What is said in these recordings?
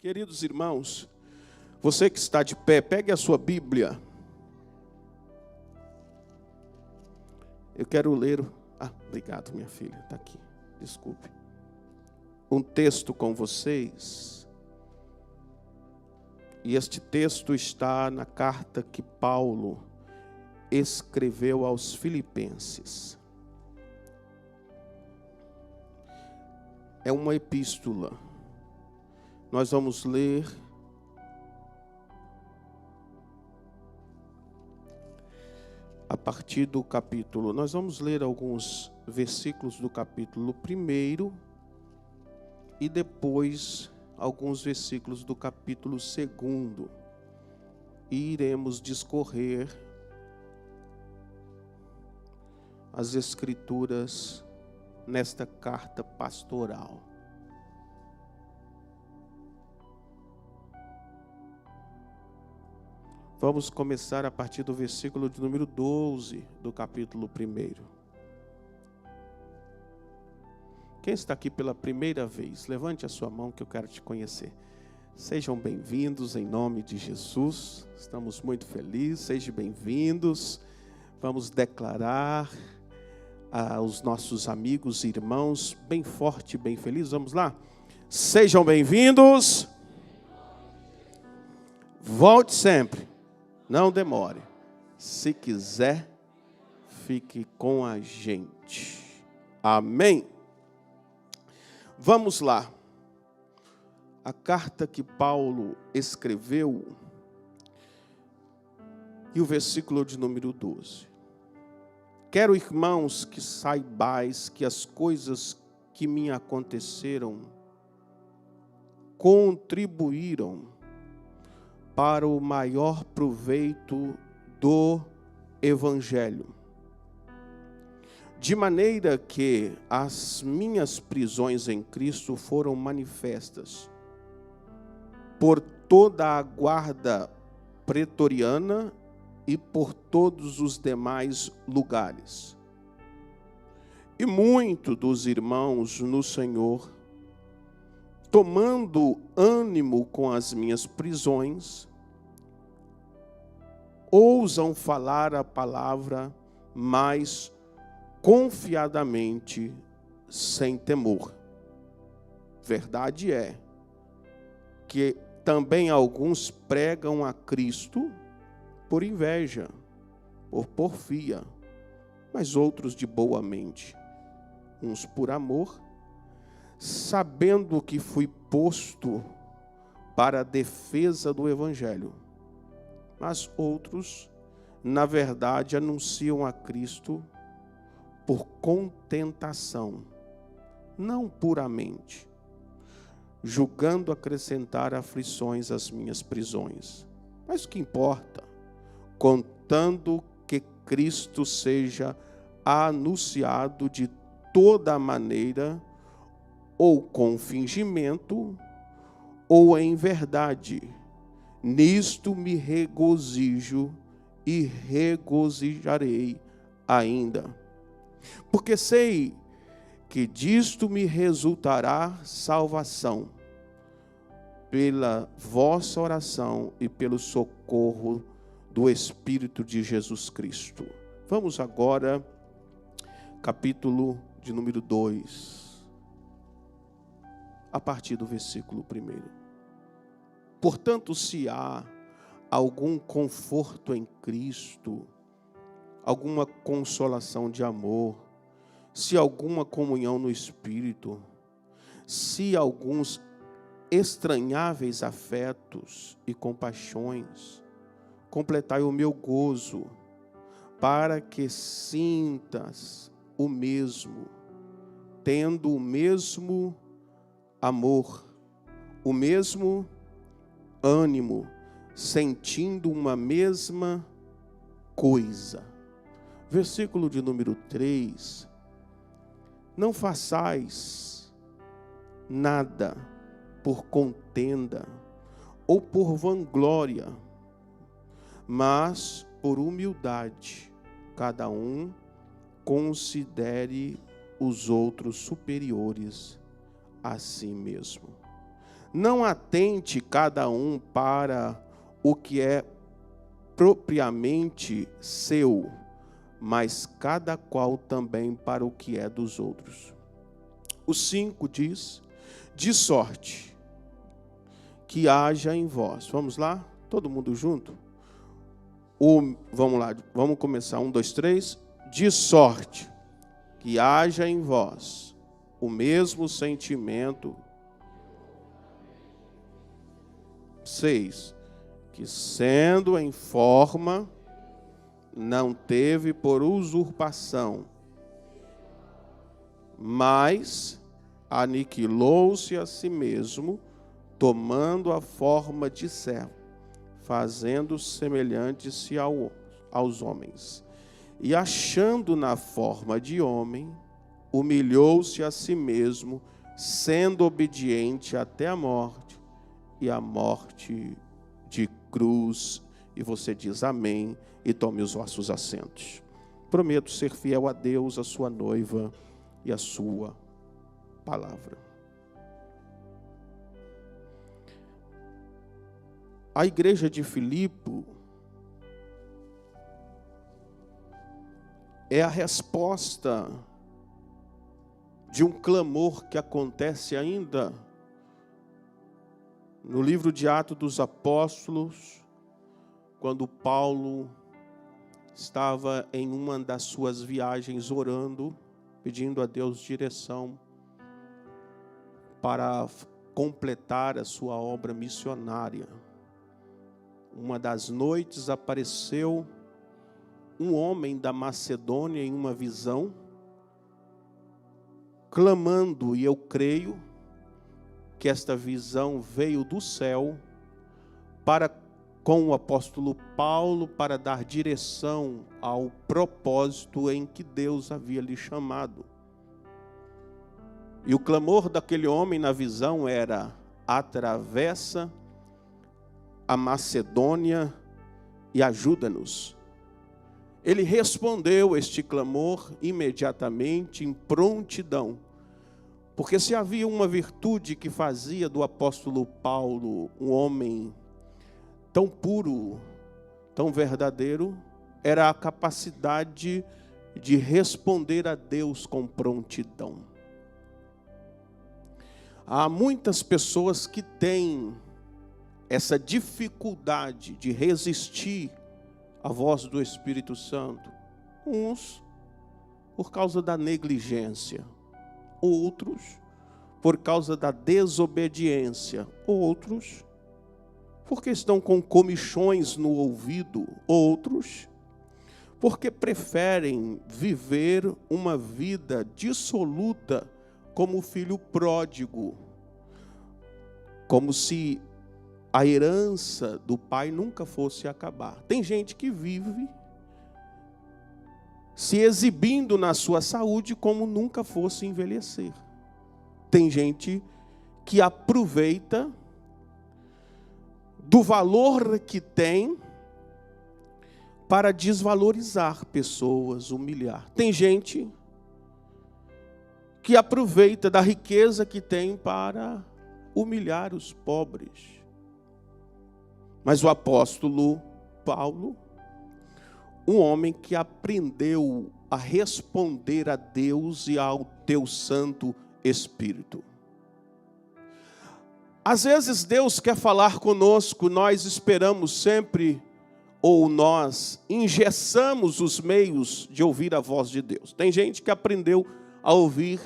Queridos irmãos, você que está de pé, pegue a sua Bíblia. Eu quero ler... obrigado, minha filha, está aqui, desculpe. Um texto com vocês. E este texto está na carta que Paulo escreveu aos Filipenses. É uma epístola. Nós vamos ler a partir do capítulo. Nós vamos ler alguns versículos do capítulo 1 e depois alguns versículos do capítulo 2. E iremos discorrer as escrituras nesta carta pastoral. Vamos começar a partir do versículo de número 12 do capítulo 1. Quem está aqui pela primeira vez, levante a sua mão que eu quero te conhecer. Sejam bem-vindos em nome de Jesus. Estamos muito felizes, sejam bem-vindos. Vamos declarar aos nossos amigos e irmãos bem forte, bem felizes. Vamos lá? Sejam bem-vindos. Volte sempre. Não demore. Se quiser, fique com a gente. Amém. Vamos lá. A carta que Paulo escreveu e o versículo de número 12. Quero, irmãos, que saibais que as coisas que me aconteceram contribuíram para o maior proveito do Evangelho. De maneira que as minhas prisões em Cristo foram manifestas por toda a guarda pretoriana e por todos os demais lugares. E muitos dos irmãos no Senhor, tomando ânimo com as minhas prisões, ousam falar a palavra mais confiadamente, sem temor. Verdade é que também alguns pregam a Cristo por inveja, por porfia, mas outros de boa mente, uns por amor, sabendo que fui posto para a defesa do Evangelho, mas outros, na verdade, anunciam a Cristo por contentação, não puramente, julgando acrescentar aflições às minhas prisões. Mas o que importa? Contando que Cristo seja anunciado de toda maneira, ou com fingimento, ou em verdade. Nisto me regozijo e regozijarei ainda. Porque sei que disto me resultará salvação, pela vossa oração e pelo socorro do Espírito de Jesus Cristo. Vamos agora, capítulo de número 2. A partir do versículo 1. Portanto, se há algum conforto em Cristo, alguma consolação de amor, se alguma comunhão no Espírito, se alguns estranháveis afetos e compaixões, completai o meu gozo, para que sintas o mesmo, tendo o mesmo amor, o mesmo ânimo, sentindo uma mesma coisa. Versículo de número 3. Não façais nada por contenda ou por vanglória, mas por humildade, cada um considere os outros superiores a si mesmo. Não atente cada um para o que é propriamente seu, mas cada qual também para o que é dos outros. O 5 diz: de sorte que haja em vós. Vamos lá? Todo mundo junto? Vamos lá, vamos começar. 1, 2, 3. De sorte que haja em vós o mesmo sentimento. 6. Que sendo em forma, não teve por usurpação, mas aniquilou-se a si mesmo, tomando a forma de servo, fazendo semelhante-se aos homens. E achando na forma de homem, humilhou-se a si mesmo, sendo obediente até a morte, e a morte de cruz. E você diz amém, e tome os vossos assentos. Prometo ser fiel a Deus, a sua noiva e a sua palavra. A igreja de Filipe é a resposta de um clamor que acontece ainda no livro de Atos dos Apóstolos, quando Paulo estava em uma das suas viagens orando, pedindo a Deus direção para completar a sua obra missionária. Uma das noites apareceu um homem da Macedônia em uma visão, clamando, e eu creio que esta visão veio do céu com o apóstolo Paulo para dar direção ao propósito em que Deus havia lhe chamado. E o clamor daquele homem na visão era: atravessa a Macedônia e ajuda-nos. Ele respondeu este clamor imediatamente, em prontidão, porque se havia uma virtude que fazia do apóstolo Paulo um homem tão puro, tão verdadeiro, era a capacidade de responder a Deus com prontidão. Há muitas pessoas que têm essa dificuldade de resistir à voz do Espírito Santo. Uns por causa da negligência, outros por causa da desobediência, outros porque estão com comichões no ouvido, outros porque preferem viver uma vida dissoluta como o filho pródigo, como se a herança do pai nunca fosse acabar. Tem gente que vive se exibindo na sua saúde como nunca fosse envelhecer. Tem gente que aproveita do valor que tem para desvalorizar pessoas, humilhar. Tem gente que aproveita da riqueza que tem para humilhar os pobres. Mas o apóstolo Paulo, um homem que aprendeu a responder a Deus e ao teu Santo Espírito. Às vezes Deus quer falar conosco, nós esperamos sempre, ou nós engessamos os meios de ouvir a voz de Deus. Tem gente que aprendeu a ouvir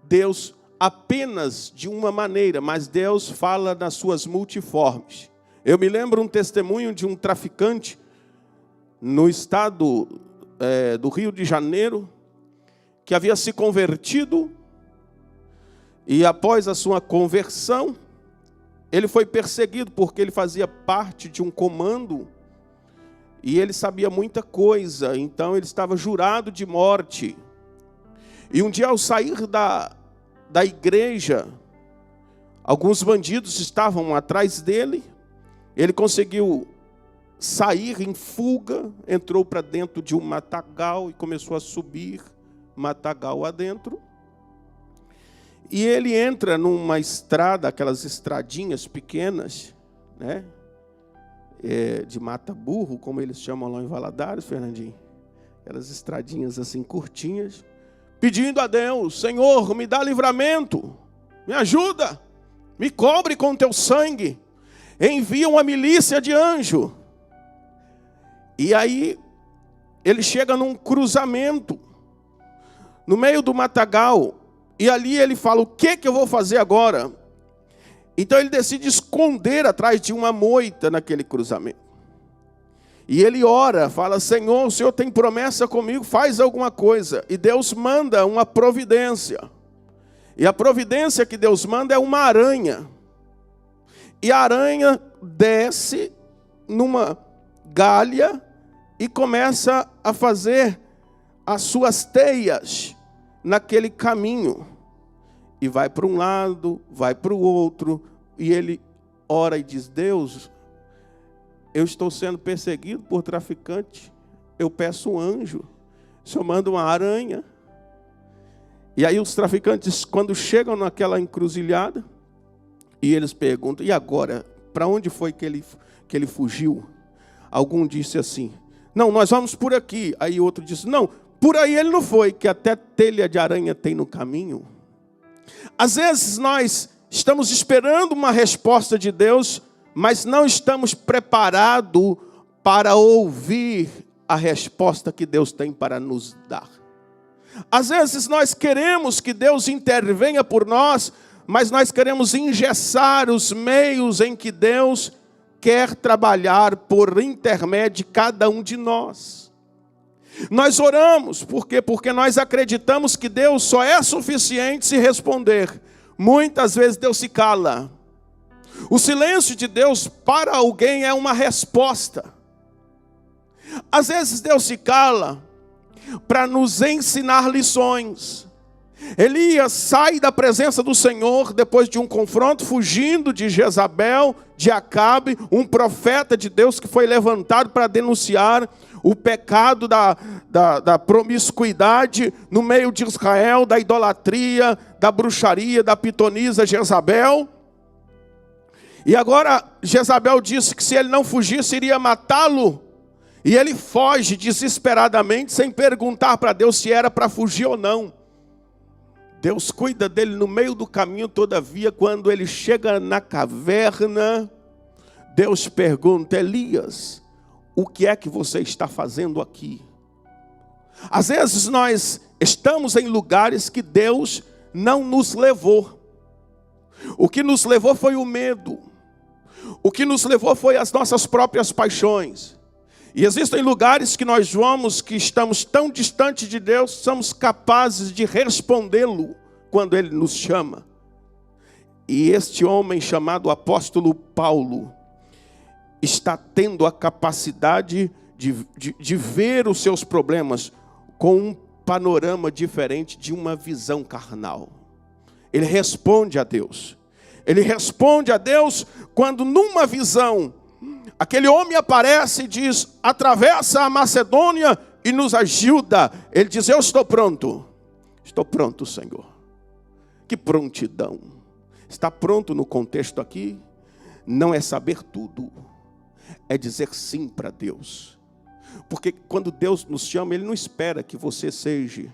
Deus apenas de uma maneira, mas Deus fala nas suas multiformes. Eu me lembro um testemunho de um traficante no estado do Rio de Janeiro, que havia se convertido, e após a sua conversão, ele foi perseguido porque ele fazia parte de um comando, e ele sabia muita coisa, então ele estava jurado de morte. E um dia, ao sair da igreja, alguns bandidos estavam atrás dele. Ele conseguiu sair em fuga, entrou para dentro de um matagal e começou a subir matagal adentro. E ele entra numa estrada, aquelas estradinhas pequenas, né? De mata-burro, como eles chamam lá em Valadares, Fernandinho. Aquelas estradinhas assim curtinhas, pedindo a Deus: Senhor, me dá livramento, me ajuda, me cobre com teu sangue, envia uma milícia de anjo. E aí ele chega num cruzamento, no meio do matagal, e ali ele fala: o que eu vou fazer agora? Então ele decide esconder atrás de uma moita naquele cruzamento. E ele ora, fala: Senhor, o Senhor tem promessa comigo, faz alguma coisa. E Deus manda uma providência. E a providência que Deus manda é uma aranha. E a aranha desce numa galha e começa a fazer as suas teias naquele caminho. E vai para um lado, vai para o outro, e ele ora e diz: Deus, eu estou sendo perseguido por traficante, eu peço um anjo, o Senhor manda uma aranha. E aí os traficantes, quando chegam naquela encruzilhada, e eles perguntam: e agora, para onde foi que ele fugiu? Algum disse assim: não, nós vamos por aqui. Aí outro disse: não, por aí ele não foi, que até telha de aranha tem no caminho. Às vezes nós estamos esperando uma resposta de Deus, mas não estamos preparados para ouvir a resposta que Deus tem para nos dar. Às vezes nós queremos que Deus intervenha por nós, mas nós queremos engessar os meios em que Deus quer trabalhar por intermédio de cada um de nós. Nós oramos, por quê? Porque nós acreditamos que Deus só é suficiente se responder. Muitas vezes Deus se cala. O silêncio de Deus para alguém é uma resposta. Às vezes Deus se cala para nos ensinar lições. Elias sai da presença do Senhor depois de um confronto, fugindo de Jezabel, de Acabe, um profeta de Deus que foi levantado para denunciar o pecado da promiscuidade no meio de Israel, da idolatria, da bruxaria, da pitonisa Jezabel. E agora Jezabel disse que se ele não fugisse, iria matá-lo. E ele foge desesperadamente, sem perguntar para Deus se era para fugir ou não. Deus cuida dele no meio do caminho. Todavia, quando ele chega na caverna, Deus pergunta: Elias, o que é que você está fazendo aqui? Às vezes nós estamos em lugares que Deus não nos levou. O que nos levou foi o medo. O que nos levou foi as nossas próprias paixões. E existem lugares que nós vamos, que estamos tão distantes de Deus, somos capazes de respondê-lo quando Ele nos chama. E este homem chamado apóstolo Paulo está tendo a capacidade de ver os seus problemas com um panorama diferente de uma visão carnal. Ele responde a Deus. Ele responde a Deus quando numa visão aquele homem aparece e diz: atravessa a Macedônia e nos ajuda. Ele diz: eu estou pronto. Estou pronto, Senhor. Que prontidão. Está pronto no contexto aqui não é saber tudo, é dizer sim para Deus. Porque quando Deus nos chama, Ele não espera que você seja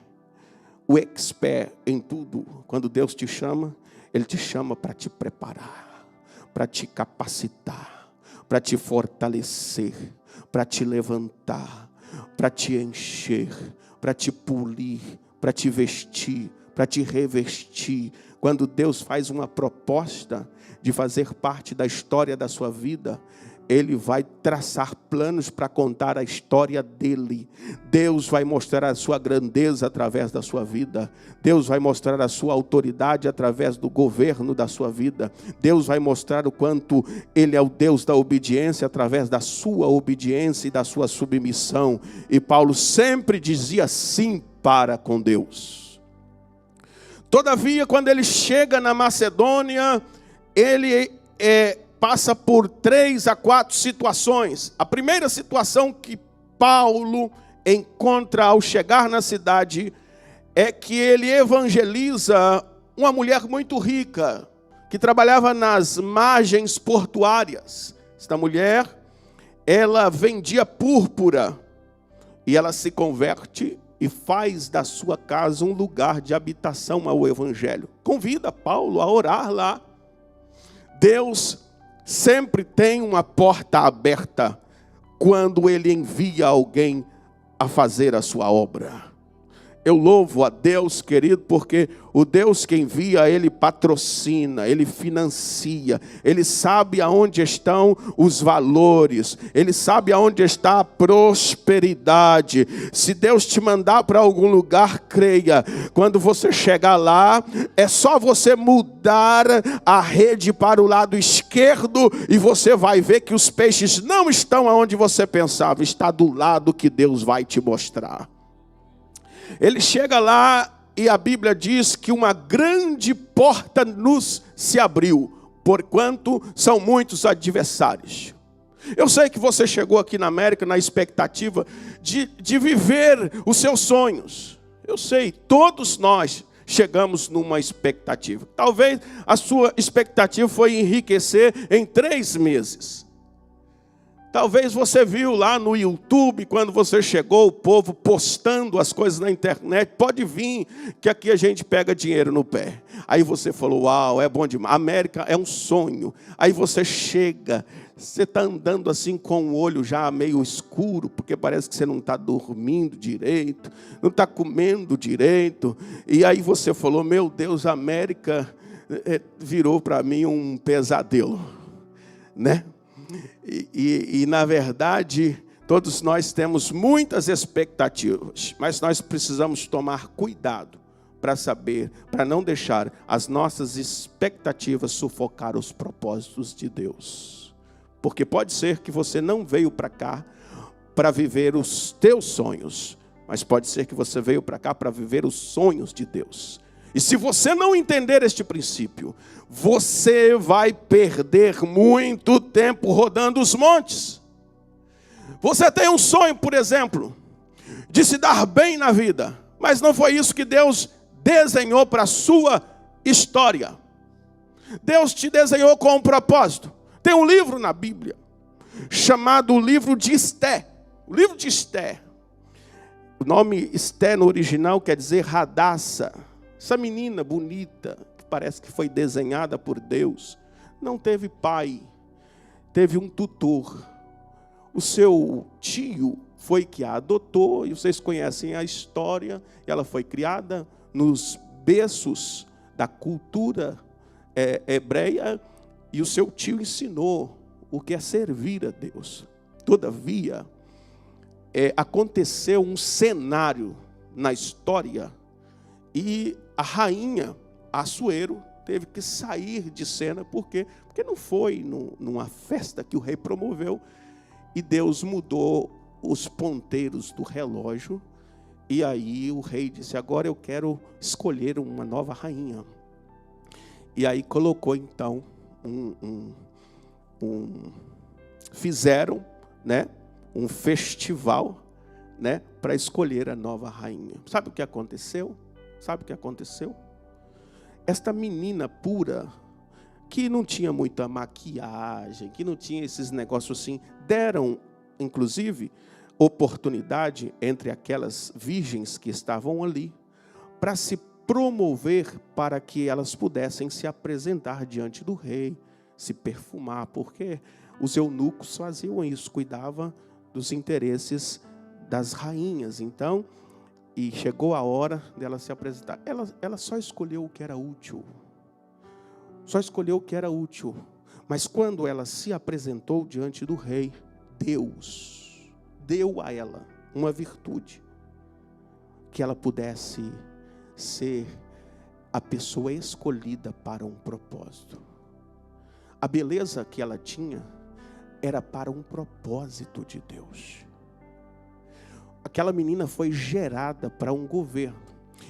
o expert em tudo. Quando Deus te chama, Ele te chama para te preparar, para te capacitar, para te fortalecer, para te levantar, para te encher, para te polir, para te vestir, para te revestir. Quando Deus faz uma proposta de fazer parte da história da sua vida, Ele vai traçar planos para contar a história dele. Deus vai mostrar a sua grandeza através da sua vida. Deus vai mostrar a sua autoridade através do governo da sua vida. Deus vai mostrar o quanto Ele é o Deus da obediência através da sua obediência e da sua submissão. E Paulo sempre dizia sim para com Deus. Todavia, quando ele chega na Macedônia, ele passa por 3 a 4 situações. A primeira situação que Paulo encontra ao chegar na cidade é que ele evangeliza uma mulher muito rica, que trabalhava nas margens portuárias. Esta mulher, ela vendia púrpura, e ela se converte e faz da sua casa um lugar de habitação ao Evangelho. Convida Paulo a orar lá. Deus sempre tem uma porta aberta quando Ele envia alguém a fazer a sua obra. Eu louvo a Deus, querido, porque o Deus que envia, Ele patrocina, Ele financia, Ele sabe aonde estão os valores, Ele sabe aonde está a prosperidade. Se Deus te mandar para algum lugar, creia, quando você chegar lá, é só você mudar a rede para o lado esquerdo e você vai ver que os peixes não estão aonde você pensava, está do lado que Deus vai te mostrar. Ele chega lá e a Bíblia diz que uma grande porta nos se abriu, porquanto são muitos adversários. Eu sei que você chegou aqui na América na expectativa de viver os seus sonhos. Eu sei, todos nós chegamos numa expectativa. Talvez a sua expectativa foi enriquecer em 3 meses. Talvez você viu lá no YouTube, quando você chegou, o povo postando as coisas na internet. Pode vir, que aqui a gente pega dinheiro no pé. Aí você falou, uau, é bom demais. América é um sonho. Aí você chega, você está andando assim com o olho já meio escuro, porque parece que você não está dormindo direito, não está comendo direito. E aí você falou, meu Deus, a América virou para mim um pesadelo, né? E na verdade, todos nós temos muitas expectativas, mas nós precisamos tomar cuidado para saber, para não deixar as nossas expectativas sufocar os propósitos de Deus. Porque pode ser que você não veio para cá para viver os teus sonhos, mas pode ser que você veio para cá para viver os sonhos de Deus. E se você não entender este princípio, você vai perder muito tempo rodando os montes. Você tem um sonho, por exemplo, de se dar bem na vida, mas não foi isso que Deus desenhou para a sua história. Deus te desenhou com um propósito. Tem um livro na Bíblia, chamado o livro de Esté. O livro de Esté. O nome Esté no original quer dizer Radassa. Essa menina bonita, que parece que foi desenhada por Deus, não teve pai, teve um tutor. O seu tio foi que a adotou, e vocês conhecem a história. Ela foi criada nos berços da cultura hebreia, e o seu tio ensinou o que é servir a Deus. Todavia, aconteceu um cenário na história, e a rainha Assuero teve que sair de cena. Por quê? Porque não foi numa festa que o rei promoveu, e Deus mudou os ponteiros do relógio, e aí o rei disse, agora eu quero escolher uma nova rainha. E aí colocou então, fizeram, né, um festival, né, para escolher a nova rainha. Sabe o que aconteceu? Sabe o que aconteceu? Esta menina pura, que não tinha muita maquiagem, que não tinha esses negócios assim, deram, inclusive, oportunidade entre aquelas virgens que estavam ali, para se promover, para que elas pudessem se apresentar diante do rei, se perfumar, porque os eunucos faziam isso, cuidavam dos interesses das rainhas. Então, e chegou a hora dela se apresentar. Ela só escolheu o que era útil. Só escolheu o que era útil. Mas quando ela se apresentou diante do rei, Deus deu a ela uma virtude, que ela pudesse ser a pessoa escolhida para um propósito. A beleza que ela tinha era para um propósito de Deus. Aquela menina foi gerada para um governo.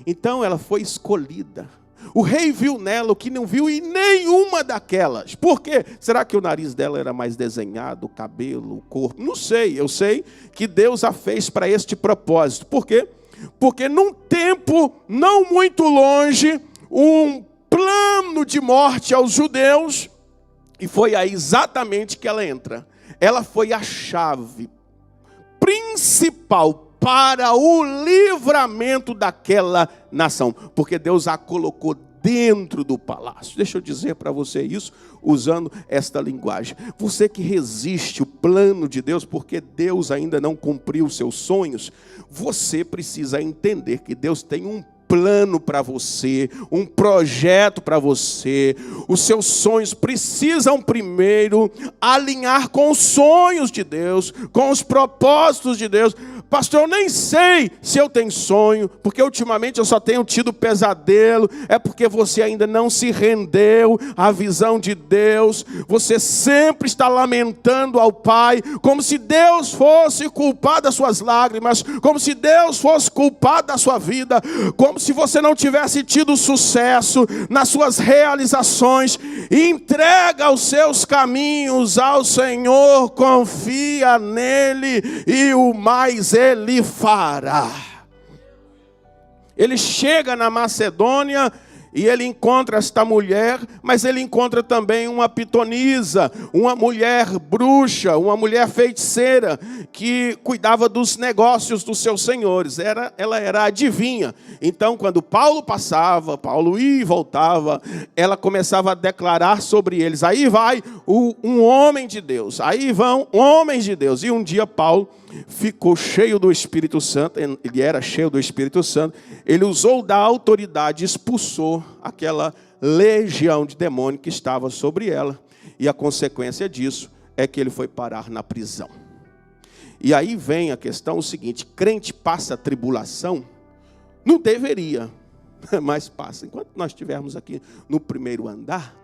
Então ela foi escolhida. O rei viu nela o que não viu em nenhuma daquelas. Por quê? Será que o nariz dela era mais desenhado, o cabelo, o corpo? Não sei. Eu sei que Deus a fez para este propósito. Por quê? Porque num tempo não muito longe, um plano de morte aos judeus, e foi aí exatamente que ela entra. Ela foi a chave principal para o livramento daquela nação, porque Deus a colocou dentro do palácio. Deixa eu dizer para você isso, usando esta linguagem. Você que resiste o plano de Deus, porque Deus ainda não cumpriu os seus sonhos, você precisa entender que Deus tem um plano para você, um projeto para você. Os seus sonhos precisam primeiro alinhar com os sonhos de Deus, com os propósitos de Deus. Pastor, eu nem sei se eu tenho sonho, porque ultimamente eu só tenho tido pesadelo. É porque você ainda não se rendeu à visão de Deus. Você sempre está lamentando ao Pai, como se Deus fosse culpado das suas lágrimas, como se Deus fosse culpado da sua vida, como se você não tivesse tido sucesso nas suas realizações. Entrega os seus caminhos ao Senhor, confia nele e o mais Ele fará. Ele chega na Macedônia e ele encontra esta mulher, mas ele encontra também uma pitonisa, uma mulher bruxa, uma mulher feiticeira, que cuidava dos negócios dos seus senhores. Ela era adivinha. Então, quando Paulo passava, Paulo ia e voltava, ela começava a declarar sobre eles. Aí vai um homem de Deus, aí vão homens de Deus. E um dia Paulo ficou cheio do Espírito Santo, ele era cheio do Espírito Santo, ele usou da autoridade, expulsou aquela legião de demônio que estava sobre ela, e a consequência disso é que ele foi parar na prisão. E aí vem a questão o seguinte: crente passa tribulação? Não deveria, mas passa. Enquanto nós estivermos aqui no primeiro andar,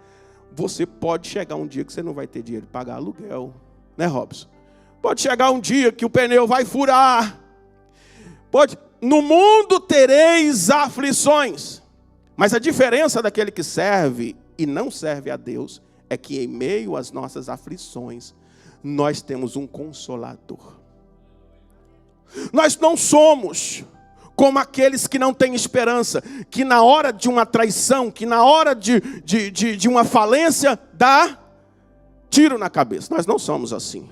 você pode chegar um dia que você não vai ter dinheiro para pagar aluguel, né, Robson? Pode chegar um dia que o pneu vai furar. No mundo tereis aflições. Mas a diferença daquele que serve e não serve a Deus é que em meio às nossas aflições, nós temos um consolador. Nós não somos como aqueles que não têm esperança, que na hora de uma traição, que na hora de uma falência, dá tiro na cabeça. Nós não somos assim.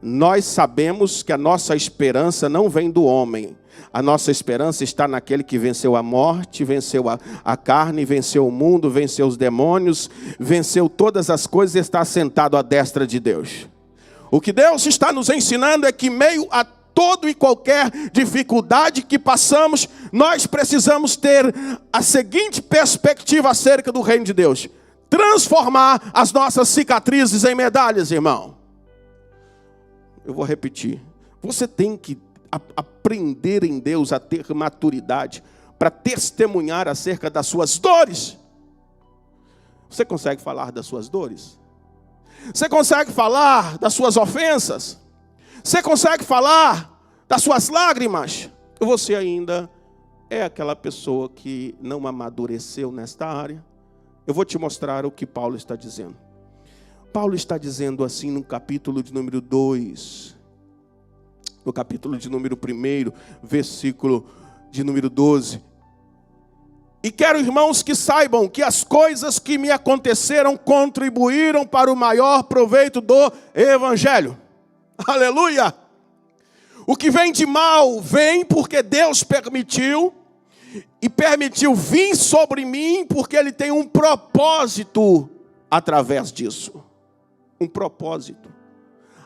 Nós sabemos que a nossa esperança não vem do homem. A nossa esperança está naquele que venceu a morte, venceu a carne, venceu o mundo, venceu os demônios, venceu todas as coisas e está sentado à destra de Deus. O que Deus está nos ensinando é que, meio a toda e qualquer dificuldade que passamos, nós precisamos ter a seguinte perspectiva acerca do reino de Deus: transformar as nossas cicatrizes em medalhas, irmão. Eu vou repetir. Você tem que aprender em Deus a ter maturidade para testemunhar acerca das suas dores. Você consegue falar das suas dores? Você consegue falar das suas ofensas? Você consegue falar das suas lágrimas? Você ainda é aquela pessoa que não amadureceu nesta área? Eu vou te mostrar o que Paulo está dizendo. Paulo está dizendo assim no capítulo de número 2, no capítulo de número 1, versículo de número 12. E quero, irmãos, que saibam que as coisas que me aconteceram contribuíram para o maior proveito do Evangelho. Aleluia! O que vem de mal, vem porque Deus permitiu, e permitiu vir sobre mim, porque Ele tem um propósito através disso. Um propósito.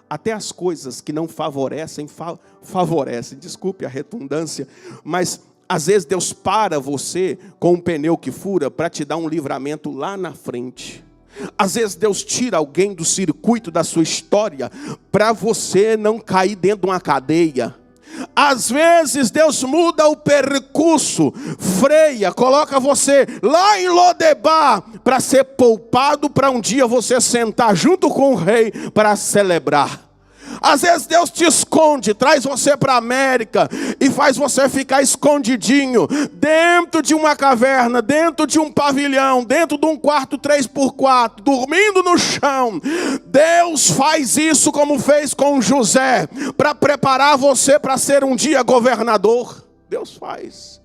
Até as coisas que não favorecem, favorecem. Desculpe a redundância, mas às vezes Deus para você com um pneu que fura para te dar um livramento lá na frente. Às vezes Deus tira alguém do circuito da sua história para você não cair dentro de uma cadeia. Às vezes Deus muda o percurso, freia, coloca você lá em Lodebar para ser poupado, para um dia você sentar junto com o rei para celebrar. Às vezes Deus te esconde, traz você para a América e faz você ficar escondidinho dentro de uma caverna, dentro de um pavilhão, dentro de um quarto 3x4, dormindo no chão. Deus faz isso como fez com José, para preparar você para ser um dia governador. Deus faz.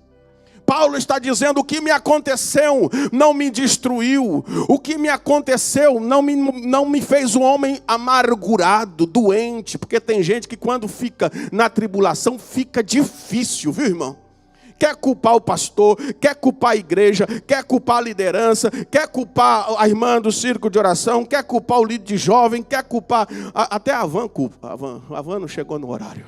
Paulo está dizendo: o que me aconteceu não me destruiu. O que me aconteceu não me fez um homem amargurado, doente. Porque tem gente que quando fica na tribulação fica difícil, viu, irmão? Quer culpar o pastor, quer culpar a igreja, quer culpar a liderança, quer culpar a irmã do círculo de oração, quer culpar o líder de jovem, quer culpar... Até a Van culpa. A Van não chegou no horário.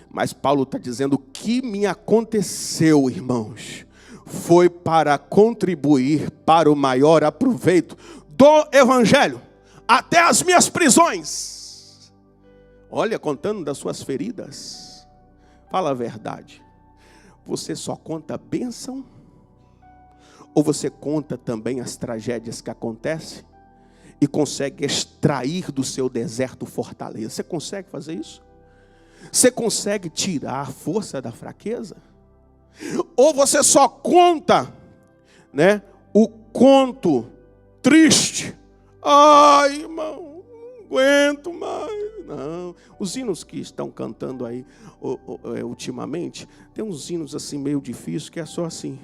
Mas Paulo está dizendo: o que me aconteceu, irmãos, foi para contribuir para o maior aproveito do evangelho. Até as minhas prisões. Olha, contando das suas feridas. Fala a verdade. Você só conta a bênção? Ou você conta também as tragédias que acontecem? E consegue extrair do seu deserto fortaleza? Você consegue fazer isso? Você consegue tirar a força da fraqueza? Ou você só conta, né, o conto triste? Ai, irmão, não aguento mais. Não, os hinos que estão cantando aí ultimamente, tem uns hinos assim meio difíceis que é só assim: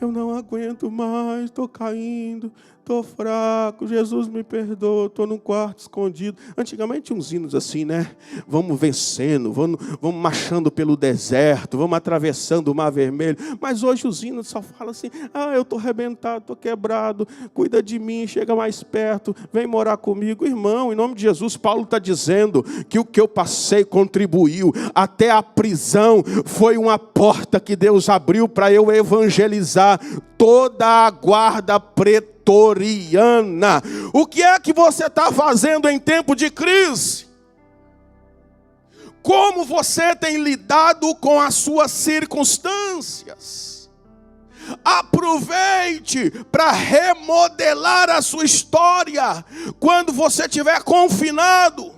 eu não aguento mais, estou caindo, estou fraco, Jesus me perdoa, estou num quarto escondido. Antigamente uns hinos assim, né? Vamos vencendo, vamos marchando pelo deserto, vamos atravessando o Mar Vermelho. Mas hoje os hinos só falam assim: eu estou arrebentado, estou quebrado, cuida de mim, chega mais perto, vem morar comigo. Irmão, em nome de Jesus, Paulo está dizendo que o que eu passei contribuiu. Até a prisão foi uma porta que Deus abriu para eu evangelizar toda a guarda pretoriana. O que é que você está fazendo em tempo de crise? Como você tem lidado com as suas circunstâncias? Aproveite para remodelar a sua história quando você estiver confinado.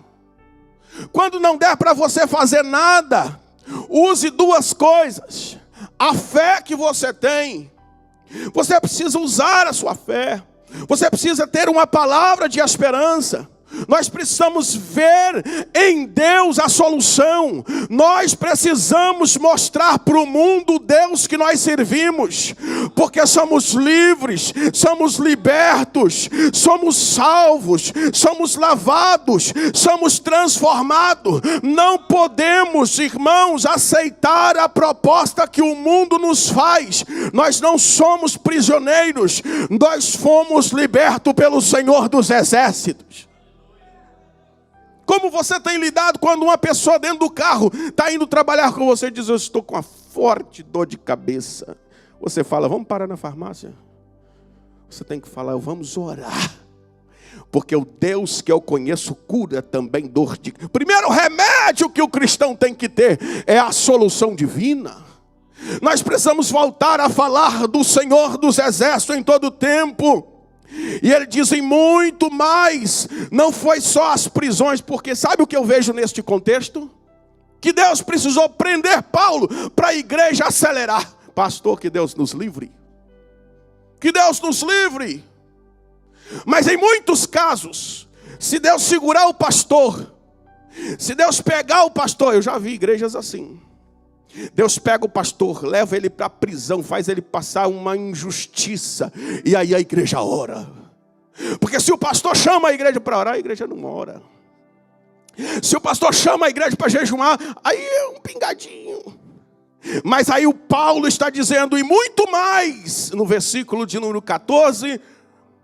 Quando não der para você fazer nada, use duas coisas: a fé que você tem. Você precisa usar a sua fé. Você precisa ter uma palavra de esperança. Nós precisamos ver em Deus a solução. Nós precisamos mostrar para o mundo o Deus que nós servimos. Porque somos livres, somos libertos, somos salvos, somos lavados, somos transformados. Não podemos, irmãos, aceitar a proposta que o mundo nos faz. Nós não somos prisioneiros, nós fomos libertos pelo Senhor dos Exércitos. Como você tem lidado quando uma pessoa dentro do carro está indo trabalhar com você e diz: eu estou com uma forte dor de cabeça. Você fala: vamos parar na farmácia? Você tem que falar: vamos orar. Porque o Deus que eu conheço cura também dor de... Primeiro remédio que o cristão tem que ter é a solução divina. Nós precisamos voltar a falar do Senhor dos Exércitos em todo o tempo. E ele diz: em muito mais. Não foi só as prisões, porque sabe o que eu vejo neste contexto? Que Deus precisou prender Paulo para a igreja acelerar. Pastor, que Deus nos livre. Que Deus nos livre. Mas em muitos casos, se Deus segurar o pastor, se Deus pegar o pastor, eu já vi igrejas assim. Deus pega o pastor, leva ele para a prisão, faz ele passar uma injustiça, e aí a igreja ora. Porque se o pastor chama a igreja para orar, a igreja não ora. Se o pastor chama a igreja para jejuar, aí é um pingadinho. Mas aí o Paulo está dizendo: e muito mais, no versículo de número 14,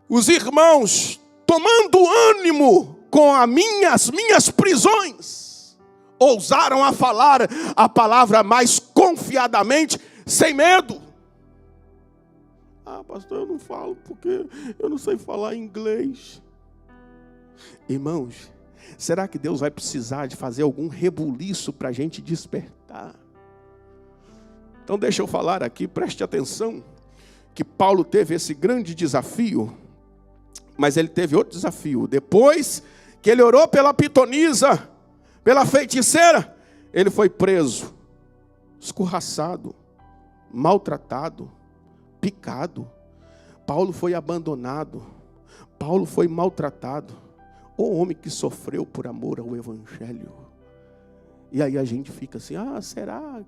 os irmãos, tomando ânimo com as minhas prisões, ousaram a falar a palavra mais confiadamente, sem medo. Pastor, eu não falo porque eu não sei falar inglês. Irmãos, será que Deus vai precisar de fazer algum rebuliço para a gente despertar? Então deixa eu falar aqui, preste atenção, que Paulo teve esse grande desafio, mas ele teve outro desafio. Depois que ele orou pela pitonisa, pela feiticeira, ele foi preso, escorraçado, maltratado, picado. Paulo foi abandonado. Paulo foi maltratado. O homem que sofreu por amor ao Evangelho. E aí a gente fica assim, será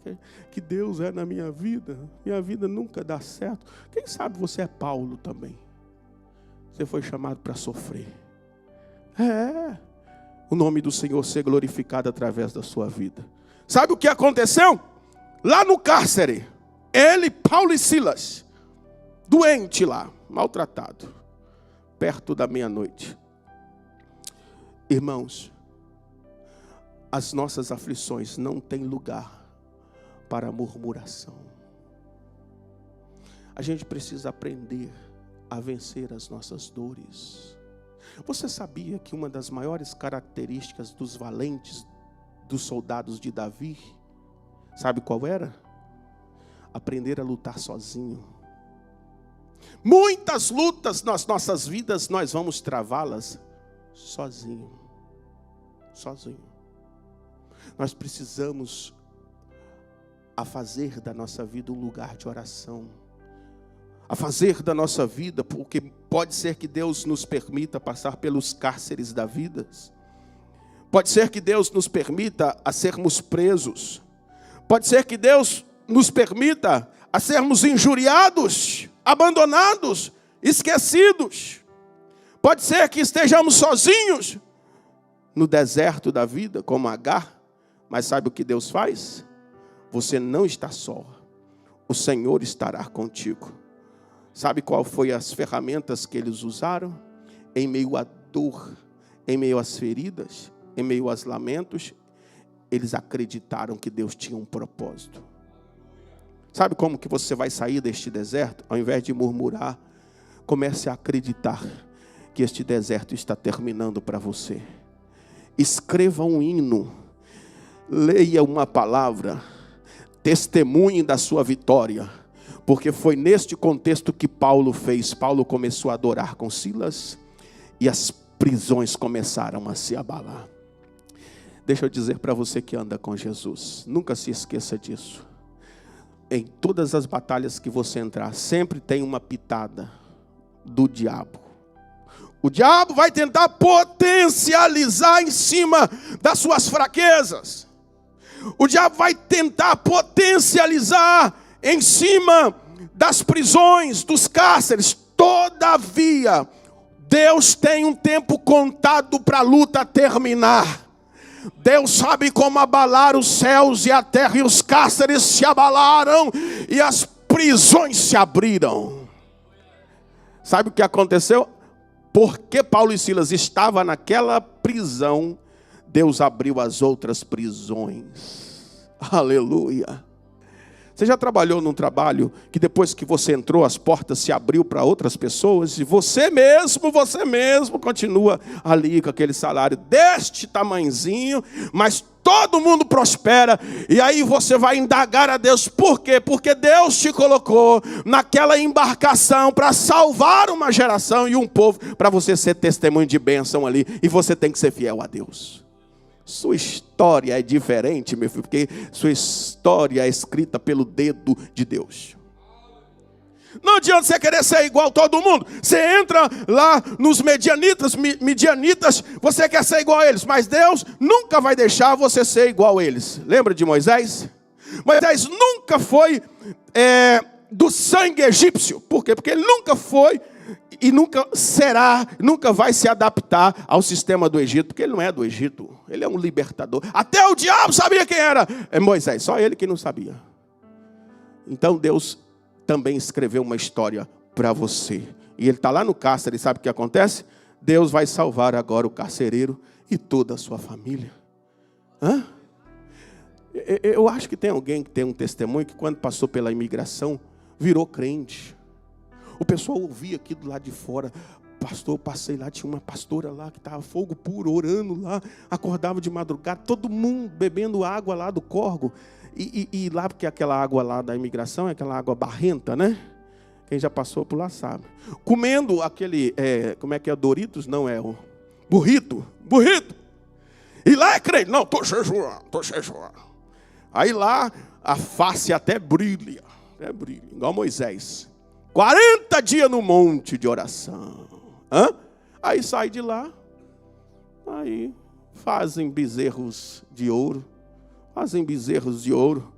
que Deus é na minha vida? Minha vida nunca dá certo. Quem sabe você é Paulo também. Você foi chamado para sofrer. O nome do Senhor ser glorificado através da sua vida. Sabe o que aconteceu? Lá no cárcere, ele, Paulo e Silas, doente lá, maltratado, perto da meia-noite. Irmãos, as nossas aflições não têm lugar para murmuração. A gente precisa aprender a vencer as nossas dores. Você sabia que uma das maiores características dos valentes, dos soldados de Davi, sabe qual era? Aprender a lutar sozinho. Muitas lutas nas nossas vidas nós vamos travá-las sozinho. Nós precisamos fazer da nossa vida um lugar de oração. Fazer da nossa vida, porque pode ser que Deus nos permita passar pelos cárceres da vida. Pode ser que Deus nos permita a sermos presos. Pode ser que Deus nos permita a sermos injuriados, abandonados, esquecidos. Pode ser que estejamos sozinhos no deserto da vida, como Agar. Mas sabe o que Deus faz? Você não está só. O Senhor estará contigo. Sabe qual foi as ferramentas que eles usaram? Em meio à dor, em meio às feridas, em meio aos lamentos, eles acreditaram que Deus tinha um propósito. Sabe como que você vai sair deste deserto? Ao invés de murmurar, comece a acreditar que este deserto está terminando para você. Escreva um hino, leia uma palavra, testemunhe da sua vitória, porque foi neste contexto que Paulo fez. Paulo começou a adorar com Silas e as prisões começaram a se abalar. Deixa eu dizer para você que anda com Jesus, nunca se esqueça disso. Em todas as batalhas que você entrar, sempre tem uma pitada do diabo. O diabo vai tentar potencializar em cima das suas fraquezas. O diabo vai tentar potencializar em cima das prisões, dos cárceres. Todavia, Deus tem um tempo contado para a luta terminar. Deus sabe como abalar os céus e a terra, e os cárceres se abalaram e as prisões se abriram. Sabe o que aconteceu? Porque Paulo e Silas estavam naquela prisão, Deus abriu as outras prisões. Aleluia. Você já trabalhou num trabalho que depois que você entrou, as portas se abriu para outras pessoas, e você mesmo continua ali com aquele salário deste tamanzinho, mas todo mundo prospera, e aí você vai indagar a Deus, por quê? Porque Deus te colocou naquela embarcação para salvar uma geração e um povo, para você ser testemunho de bênção ali, e você tem que ser fiel a Deus. Sua história é diferente, meu filho, porque sua história é escrita pelo dedo de Deus. Não adianta você querer ser igual a todo mundo. Você entra lá nos midianitas, você quer ser igual a eles, mas Deus nunca vai deixar você ser igual a eles. Lembra de Moisés? Moisés nunca foi do sangue egípcio. Por quê? Porque ele nunca foi e nunca será, nunca vai se adaptar ao sistema do Egito, porque ele não é do Egito, ele é um libertador. Até o diabo sabia quem era Moisés, só ele que não sabia. Então Deus também escreveu uma história para você, e ele está lá no cárcere, e sabe o que acontece? Deus vai salvar agora o carcereiro e toda a sua família. Eu acho que tem alguém que tem um testemunho que quando passou pela imigração, virou crente. O pessoal ouvia aqui do lado de fora. Pastor, eu passei lá, tinha uma pastora lá que estava fogo puro, orando lá, acordava de madrugada, todo mundo bebendo água lá do córrego. E lá, porque aquela água lá da imigração é aquela água barrenta, né? Quem já passou por lá sabe. Comendo aquele, como é que é, Doritos? Não, é o burrito. E lá é crente. Não, estou jejuando. Aí lá a face até brilha, igual Moisés. 40 dias no monte de oração. Aí sai de lá. Aí fazem bezerros de ouro. fazem bezerros de ouro,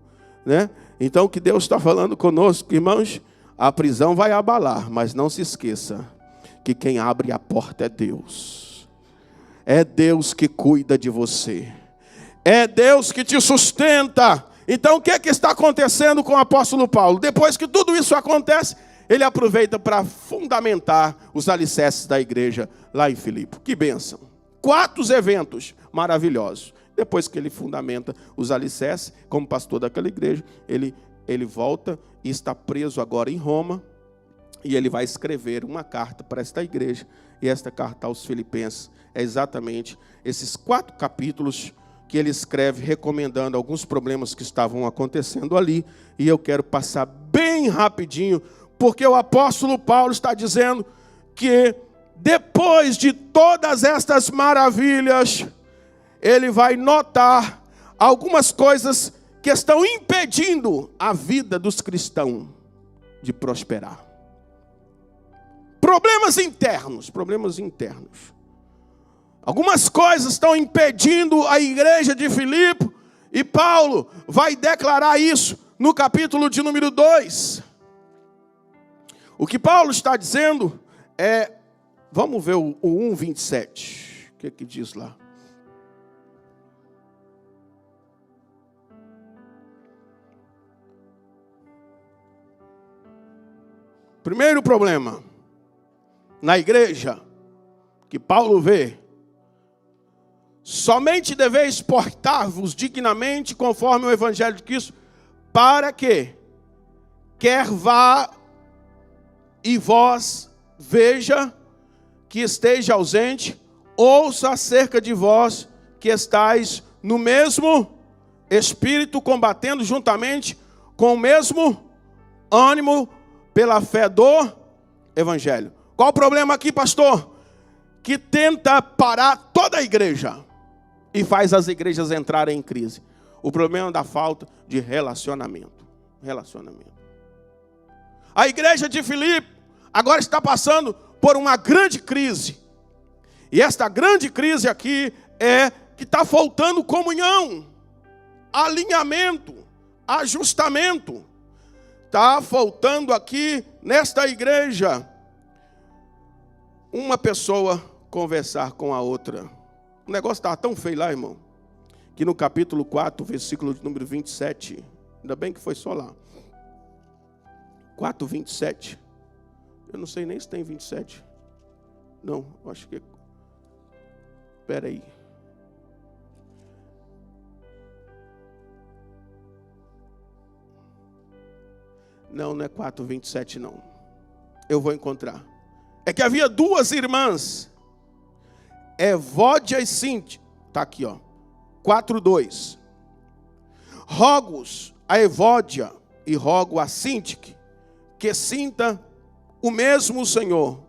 né? Então o que Deus está falando conosco, irmãos, a prisão vai abalar, mas não se esqueça que quem abre a porta é Deus. É Deus que cuida de você. É Deus que te sustenta. Então o que é que está acontecendo com o apóstolo Paulo? Depois que tudo isso acontece, ele aproveita para fundamentar os alicerces da igreja lá em Filipe. Que bênção. 4 eventos maravilhosos. Depois que ele fundamenta os alicerces, como pastor daquela igreja, ele volta e está preso agora em Roma. E ele vai escrever uma carta para esta igreja. E esta carta aos Filipenses é exatamente esses 4 capítulos que ele escreve recomendando alguns problemas que estavam acontecendo ali. E eu quero passar bem rapidinho, porque o apóstolo Paulo está dizendo que depois de todas estas maravilhas, ele vai notar algumas coisas que estão impedindo a vida dos cristãos de prosperar. Problemas internos. Algumas coisas estão impedindo a igreja de Filipe, e Paulo vai declarar isso no capítulo de número 2. O que Paulo está dizendo é, vamos ver o 1:27. O que diz lá? Primeiro problema na igreja que Paulo vê: somente deveis portar-vos dignamente conforme o evangelho de Cristo, para que, quer vá e vós veja que esteja ausente, ouça acerca de vós que estáis no mesmo espírito, combatendo juntamente com o mesmo ânimo pela fé do evangelho. Qual o problema aqui, pastor? Que tenta parar toda a igreja e faz as igrejas entrarem em crise. O problema da falta de relacionamento. A igreja de Filipe agora está passando por uma grande crise. E esta grande crise aqui é que está faltando comunhão, alinhamento, ajustamento. Está faltando aqui nesta igreja uma pessoa conversar com a outra. O negócio estava tão feio lá, irmão, que no capítulo 4, versículo de número 27, ainda bem que foi só lá, 4:27, eu não sei nem se tem 27, não, acho que, espera aí, não é 4:27 não, eu vou encontrar. É que havia 2 irmãs, Evódia e Sinti, está aqui, ó, 4:2. Rogo-os a Evódia e rogo a Sintique que sinta o mesmo Senhor.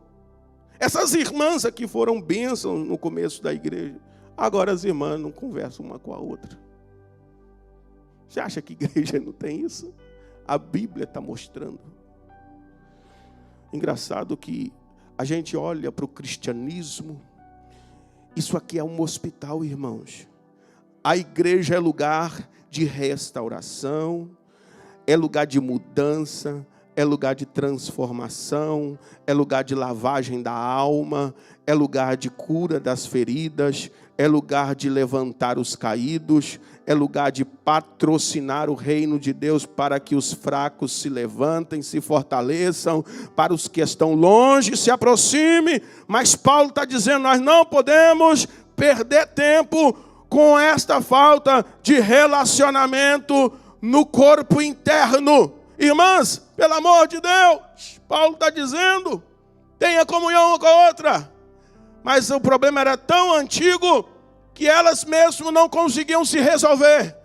Essas irmãs aqui foram bênçãos no começo da igreja. Agora as irmãs não conversam uma com a outra. Você acha que igreja não tem isso? A Bíblia está mostrando. Engraçado que a gente olha para o cristianismo. Isso aqui é um hospital, irmãos. A igreja é lugar de restauração, é lugar de mudança, é lugar de transformação, é lugar de lavagem da alma, é lugar de cura das feridas, é lugar de levantar os caídos, é lugar de patrocinar o reino de Deus para que os fracos se levantem, se fortaleçam, para os que estão longe se aproximem. Mas Paulo está dizendo, nós não podemos perder tempo com esta falta de relacionamento no corpo interno. Irmãs, pelo amor de Deus, Paulo está dizendo, tenha comunhão uma com a outra. Mas o problema era tão antigo que elas mesmo não conseguiam se resolver.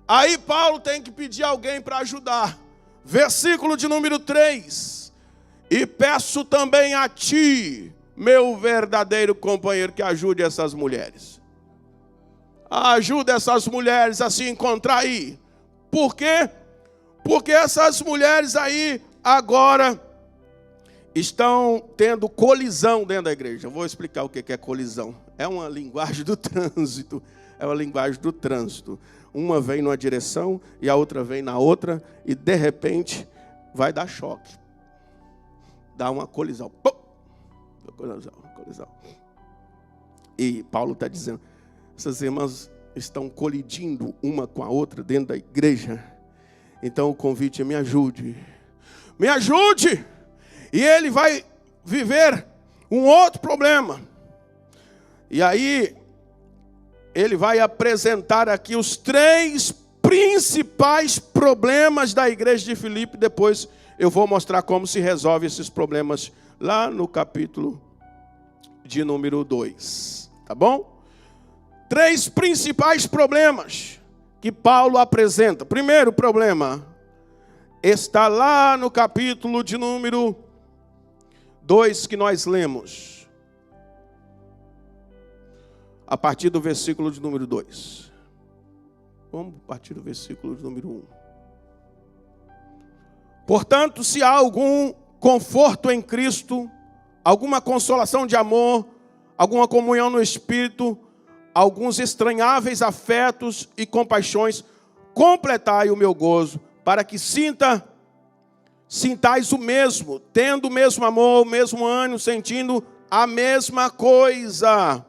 Aí Paulo tem que pedir alguém para ajudar. Versículo de número 3. E peço também a ti, meu verdadeiro companheiro, que ajude essas mulheres. Ajuda essas mulheres a se encontrar aí. Por quê? Porque essas mulheres aí agora estão tendo colisão dentro da igreja. Eu vou explicar o que é colisão. é uma linguagem do trânsito. É uma linguagem do trânsito. Uma vem numa direção e a outra vem na outra. E de repente vai dar choque. Dá uma colisão. Colisão. E Paulo está dizendo, essas irmãs estão colidindo uma com a outra dentro da igreja. Então o convite é: me ajude. Me ajude! E ele vai viver um outro problema. E aí, ele vai apresentar aqui os 3 principais problemas da igreja de Filipe. Depois eu vou mostrar como se resolve esses problemas lá no capítulo de número 2. Tá bom? 3 principais problemas que Paulo apresenta. Primeiro problema está lá no capítulo de número 2 que nós lemos. A partir do versículo de número 2. Vamos a partir do versículo de número 1. Portanto, se há algum conforto em Cristo, alguma consolação de amor, alguma comunhão no Espírito, alguns estranháveis afetos e compaixões, completai o meu gozo, para que sintais o mesmo, tendo o mesmo amor, o mesmo ânimo, sentindo a mesma coisa.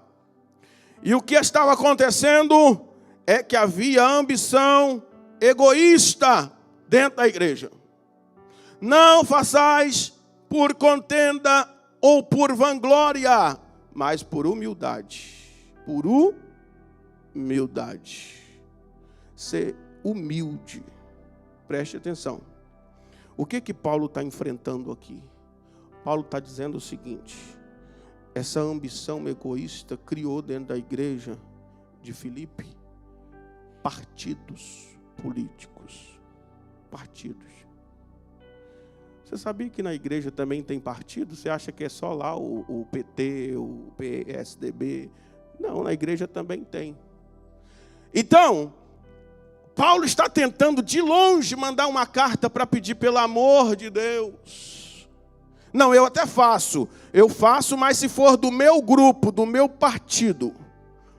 E o que estava acontecendo é que havia ambição egoísta dentro da igreja. Não façais por contenda ou por vanglória, mas por humildade. Por humildade. Ser humilde. Preste atenção. O que Paulo está enfrentando aqui? Paulo está dizendo o seguinte: essa ambição egoísta criou dentro da igreja de Filipe partidos políticos. Partidos. Você sabia que na igreja também tem partido? Você acha que é só lá o PT, o PSDB? Não, na igreja também tem. Então, Paulo está tentando de longe mandar uma carta para pedir pelo amor de Deus. Não, eu até faço. Eu faço, mas se for do meu grupo, do meu partido.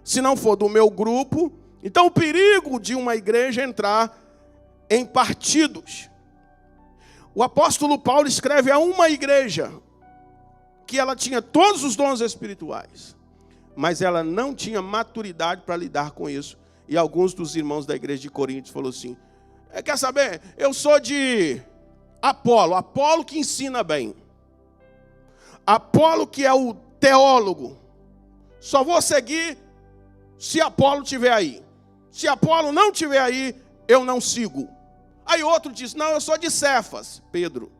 Se não for do meu grupo, então o perigo de uma igreja é entrar em partidos. O apóstolo Paulo escreve a uma igreja que ela tinha todos os dons espirituais, mas ela não tinha maturidade para lidar com isso. E alguns dos irmãos da igreja de Coríntios falaram assim: quer saber? Eu sou de Apolo que ensina bem. Apolo que é o teólogo. Só vou seguir se Apolo estiver aí. Se Apolo não estiver aí, eu não sigo. Aí outro diz: não, eu sou de Cefas. Pedro.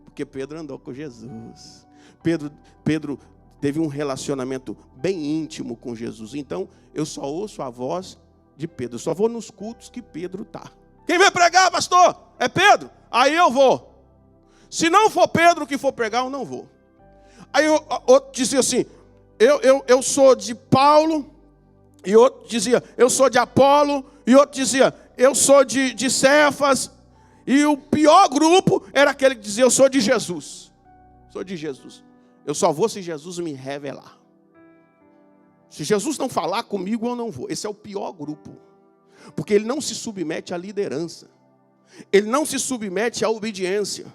Porque Pedro andou com Jesus. Pedro teve um relacionamento bem íntimo com Jesus. Então, eu só ouço a voz de Pedro. Eu só vou nos cultos que Pedro está. Quem vai pregar, pastor? É Pedro? Aí eu vou. Se não for Pedro que for pregar, eu não vou. Aí outro dizia assim: eu sou de Paulo. E outro dizia: eu sou de Apolo. E outro dizia: eu sou de Cefas. E o pior grupo era aquele que dizia: eu sou de Jesus. Sou de Jesus. Eu só vou se Jesus me revelar. Se Jesus não falar comigo, eu não vou. Esse é o pior grupo. Porque ele não se submete à liderança. Ele não se submete à obediência.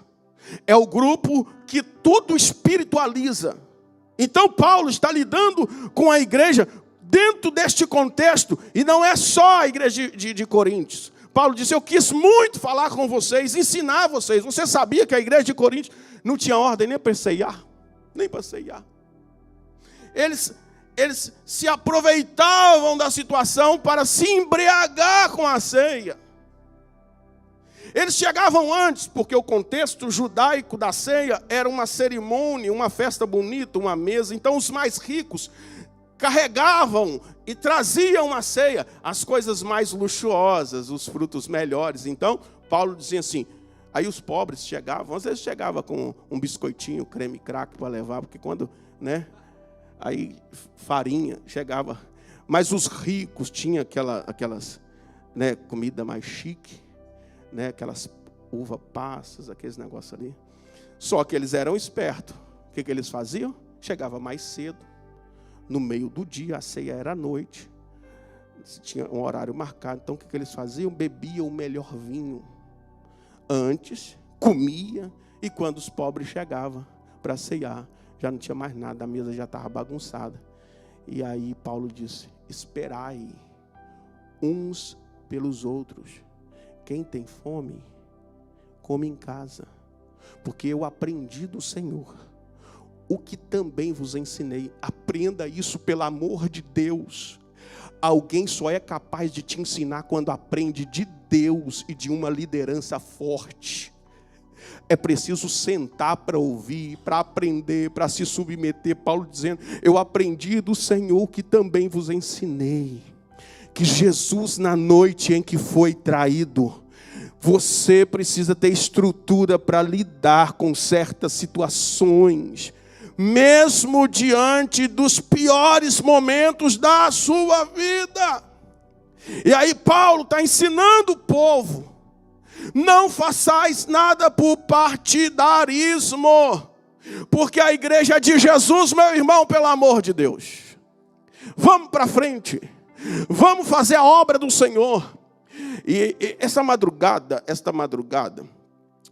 É o grupo que tudo espiritualiza. Então Paulo está lidando com a igreja dentro deste contexto. E não é só a igreja de Coríntios. Paulo disse: eu quis muito falar com vocês, ensinar vocês. Você sabia que a igreja de Coríntios não tinha ordem nem para ceiar? Nem para ceiar. Eles se aproveitavam da situação para se embriagar com a ceia. Eles chegavam antes, porque o contexto judaico da ceia era uma cerimônia, uma festa bonita, uma mesa. Então os mais ricos carregavam e traziam à ceia as coisas mais luxuosas, os frutos melhores. Então Paulo dizia assim, aí os pobres chegavam, às vezes chegava com um biscoitinho, creme crack para levar, porque quando, né, aí farinha chegava, mas os ricos tinham aquelas, né, comida mais chique, né, aquelas uva passas, aqueles negócios ali. Só que eles eram espertos. O que eles faziam? Chegava mais cedo, no meio do dia, a ceia era à noite. Tinha um horário marcado. Então o que eles faziam? Bebiam o melhor vinho antes, comia, e quando os pobres chegavam para ceiar, já não tinha mais nada, a mesa já estava bagunçada. E aí Paulo disse: esperai uns pelos outros. Quem tem fome, come em casa, porque eu aprendi do Senhor o que também vos ensinei. Aprenda isso, pelo amor de Deus. Alguém só é capaz de te ensinar quando aprende de Deus e de uma liderança forte. É preciso sentar para ouvir, para aprender, para se submeter. Paulo dizendo: eu aprendi do Senhor que também vos ensinei. Que Jesus, na noite em que foi traído, você precisa ter estrutura para lidar com certas situações, mesmo diante dos piores momentos da sua vida. E aí Paulo está ensinando o povo: não façais nada por partidarismo, porque a igreja é de Jesus, meu irmão, pelo amor de Deus. Vamos para frente, vamos fazer a obra do Senhor. E esta madrugada,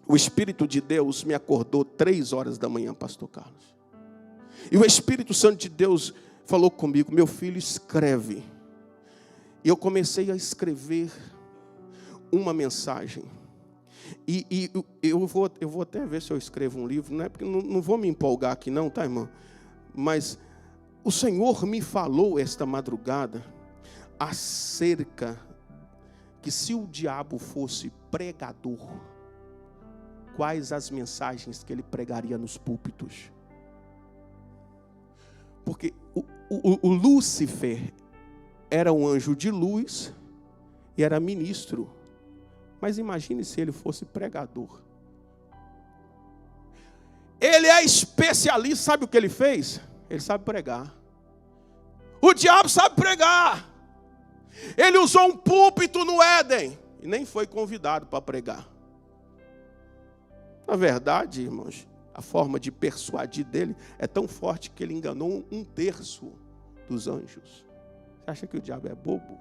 o Espírito de Deus me acordou 3 horas da manhã, pastor Carlos. E o Espírito Santo de Deus falou comigo: meu filho, escreve. E eu comecei a escrever uma mensagem. E eu vou até ver se eu escrevo um livro, não é porque não vou me empolgar aqui não, tá, irmão? Mas o Senhor me falou esta madrugada acerca que, se o diabo fosse pregador, quais as mensagens que ele pregaria nos púlpitos. Porque o Lúcifer era um anjo de luz e era ministro. Mas imagine se ele fosse pregador. Ele é especialista, sabe o que ele fez? Ele sabe pregar. O diabo sabe pregar. Ele usou um púlpito no Éden e nem foi convidado para pregar. Na verdade, irmãos, a forma de persuadir dele é tão forte que ele enganou 1/3 dos anjos. Você acha que o diabo é bobo?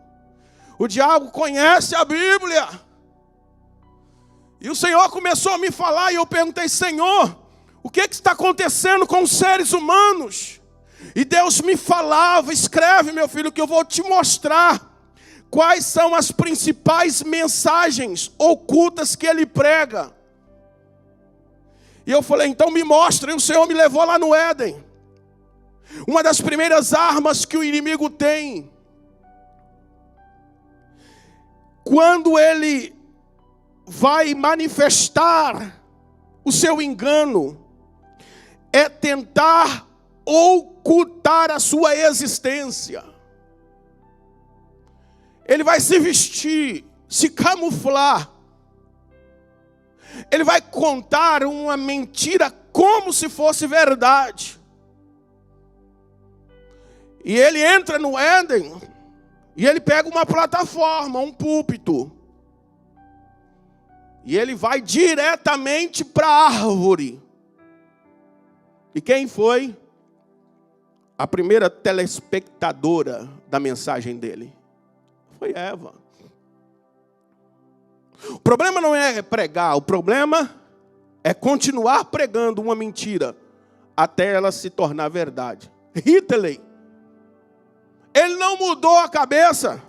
O diabo conhece a Bíblia. E o Senhor começou a me falar, e eu perguntei: Senhor, o que está acontecendo com os seres humanos? E Deus me falava: escreve, meu filho, que eu vou te mostrar quais são as principais mensagens ocultas que ele prega. E eu falei: então me mostra. E o Senhor me levou lá no Éden. Uma das primeiras armas que o inimigo tem, quando ele vai manifestar o seu engano, é tentar ocultar a sua existência. Ele vai se vestir, se camuflar. Ele vai contar uma mentira como se fosse verdade. E ele entra no Éden e ele pega uma plataforma, um púlpito. E ele vai diretamente para a árvore. E quem foi a primeira telespectadora da mensagem dele? Foi Eva. O problema não é pregar, o problema é continuar pregando uma mentira até ela se tornar verdade. Hitler, ele não mudou a cabeça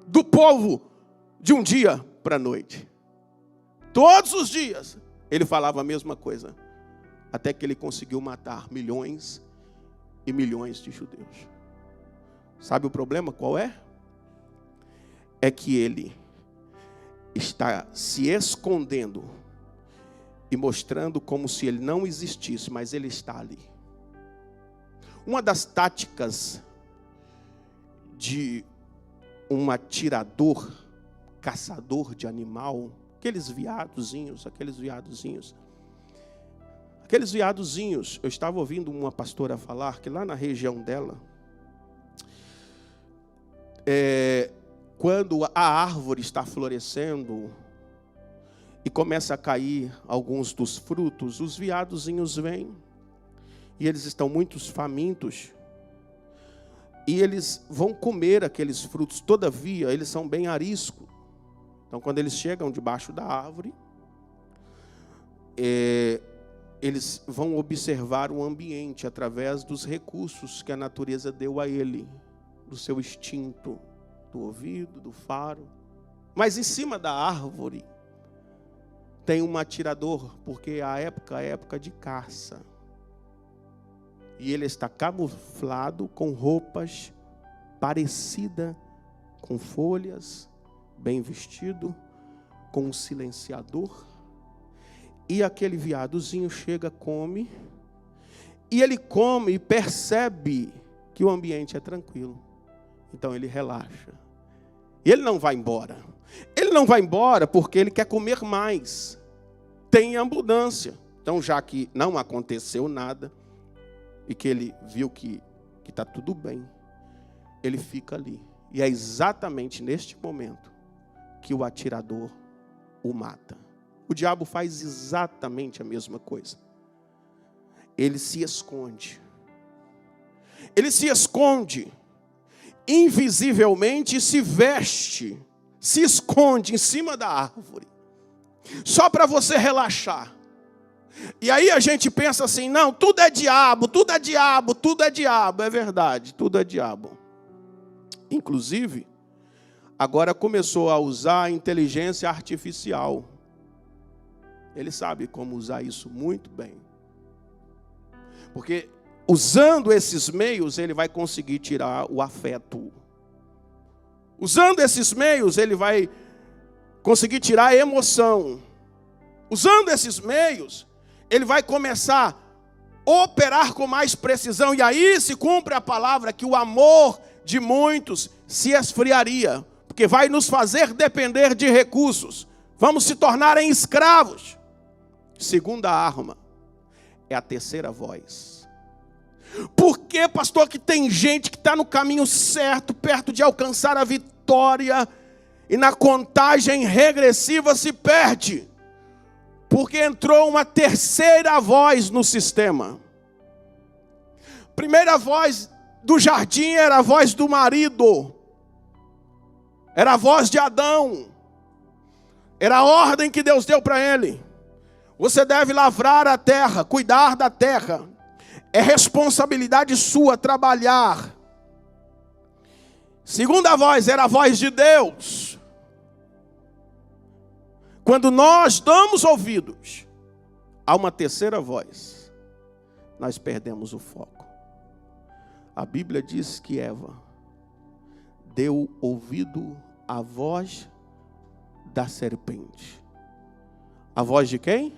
do povo de um dia para a noite. Todos os dias ele falava a mesma coisa, até que ele conseguiu matar milhões e milhões de judeus. Sabe o problema qual é? É que ele está se escondendo e mostrando como se ele não existisse, mas ele está ali. Uma das táticas de um atirador, caçador de animal, aqueles viadozinhos, eu estava ouvindo uma pastora falar que lá na região dela, quando a árvore está florescendo e começa a cair alguns dos frutos, os viadozinhos vêm e eles estão muito famintos. e eles vão comer aqueles frutos. Todavia, eles são bem ariscos. Então, quando eles chegam debaixo da árvore, eles vão observar o ambiente através dos recursos que a natureza deu a ele, do seu instinto, do ouvido, do faro. Mas em cima da árvore tem um atirador, porque a época é época de caça. E ele está camuflado com roupas parecidas com folhas, bem vestido, com um silenciador. E aquele veadozinho chega, come, e ele come e percebe que o ambiente é tranquilo. Então ele relaxa. E ele não vai embora. Ele não vai embora porque ele quer comer mais. Tem abundância. Então, já que não aconteceu nada, e que ele viu que está tudo bem, ele fica ali. E é exatamente neste momento que o atirador o mata. O diabo faz exatamente a mesma coisa. Ele se esconde. Ele se esconde invisivelmente e se veste, se esconde em cima da árvore, só para você relaxar. E aí a gente pensa assim, não, tudo é diabo, tudo é diabo, tudo é diabo. É verdade, tudo é diabo. Inclusive, agora começou a usar a inteligência artificial. Ele sabe como usar isso muito bem. Porque usando esses meios, ele vai conseguir tirar o afeto. Usando esses meios, ele vai conseguir tirar a emoção. Usando esses meios, ele vai começar a operar com mais precisão. E aí se cumpre a palavra que o amor de muitos se esfriaria. Porque vai nos fazer depender de recursos. Vamos se tornarem escravos. Segunda arma é a terceira voz. Por que, pastor, que tem gente que está no caminho certo, perto de alcançar a vitória, e na contagem regressiva se perde? Porque entrou uma terceira voz no sistema. Primeira voz do jardim era a voz do marido. Era a voz de Adão. Era a ordem que Deus deu para ele. Você deve lavrar a terra, cuidar da terra. É responsabilidade sua trabalhar. Segunda voz era a voz de Deus. Quando nós damos ouvidos a uma terceira voz, nós perdemos o foco. A Bíblia diz que Eva deu ouvido à voz da serpente. A voz de quem?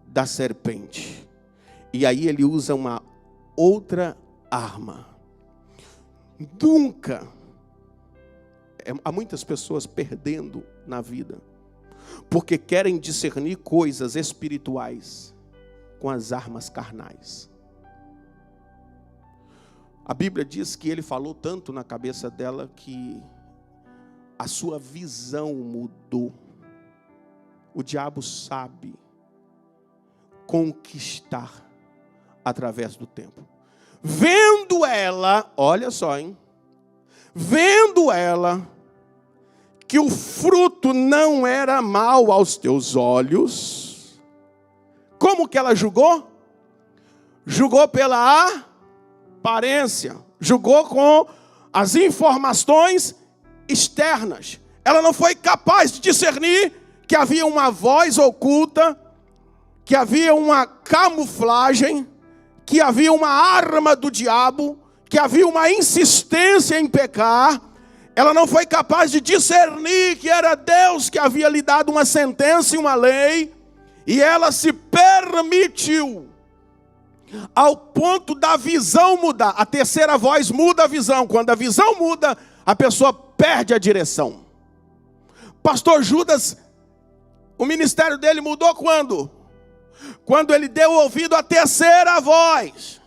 Da serpente. E aí ele usa uma outra arma. Nunca. Há muitas pessoas perdendo na vida, porque querem discernir coisas espirituais com as armas carnais. A Bíblia diz que ele falou tanto na cabeça dela que a sua visão mudou. O diabo sabe conquistar através do tempo. Vendo ela, olha só, hein? Vendo ela que o fruto não era mau aos teus olhos, como que ela julgou? Julgou pela aparência, julgou com as informações externas. Ela não foi capaz de discernir que havia uma voz oculta, que havia uma camuflagem, que havia uma arma do diabo, que havia uma insistência em pecar. Ela não foi capaz de discernir que era Deus que havia lhe dado uma sentença e uma lei, e ela se permitiu, ao ponto da visão mudar. A terceira voz muda a visão. Quando a visão muda, a pessoa perde a direção. Pastor Judas, o ministério dele mudou quando? Quando ele deu ouvido à terceira voz.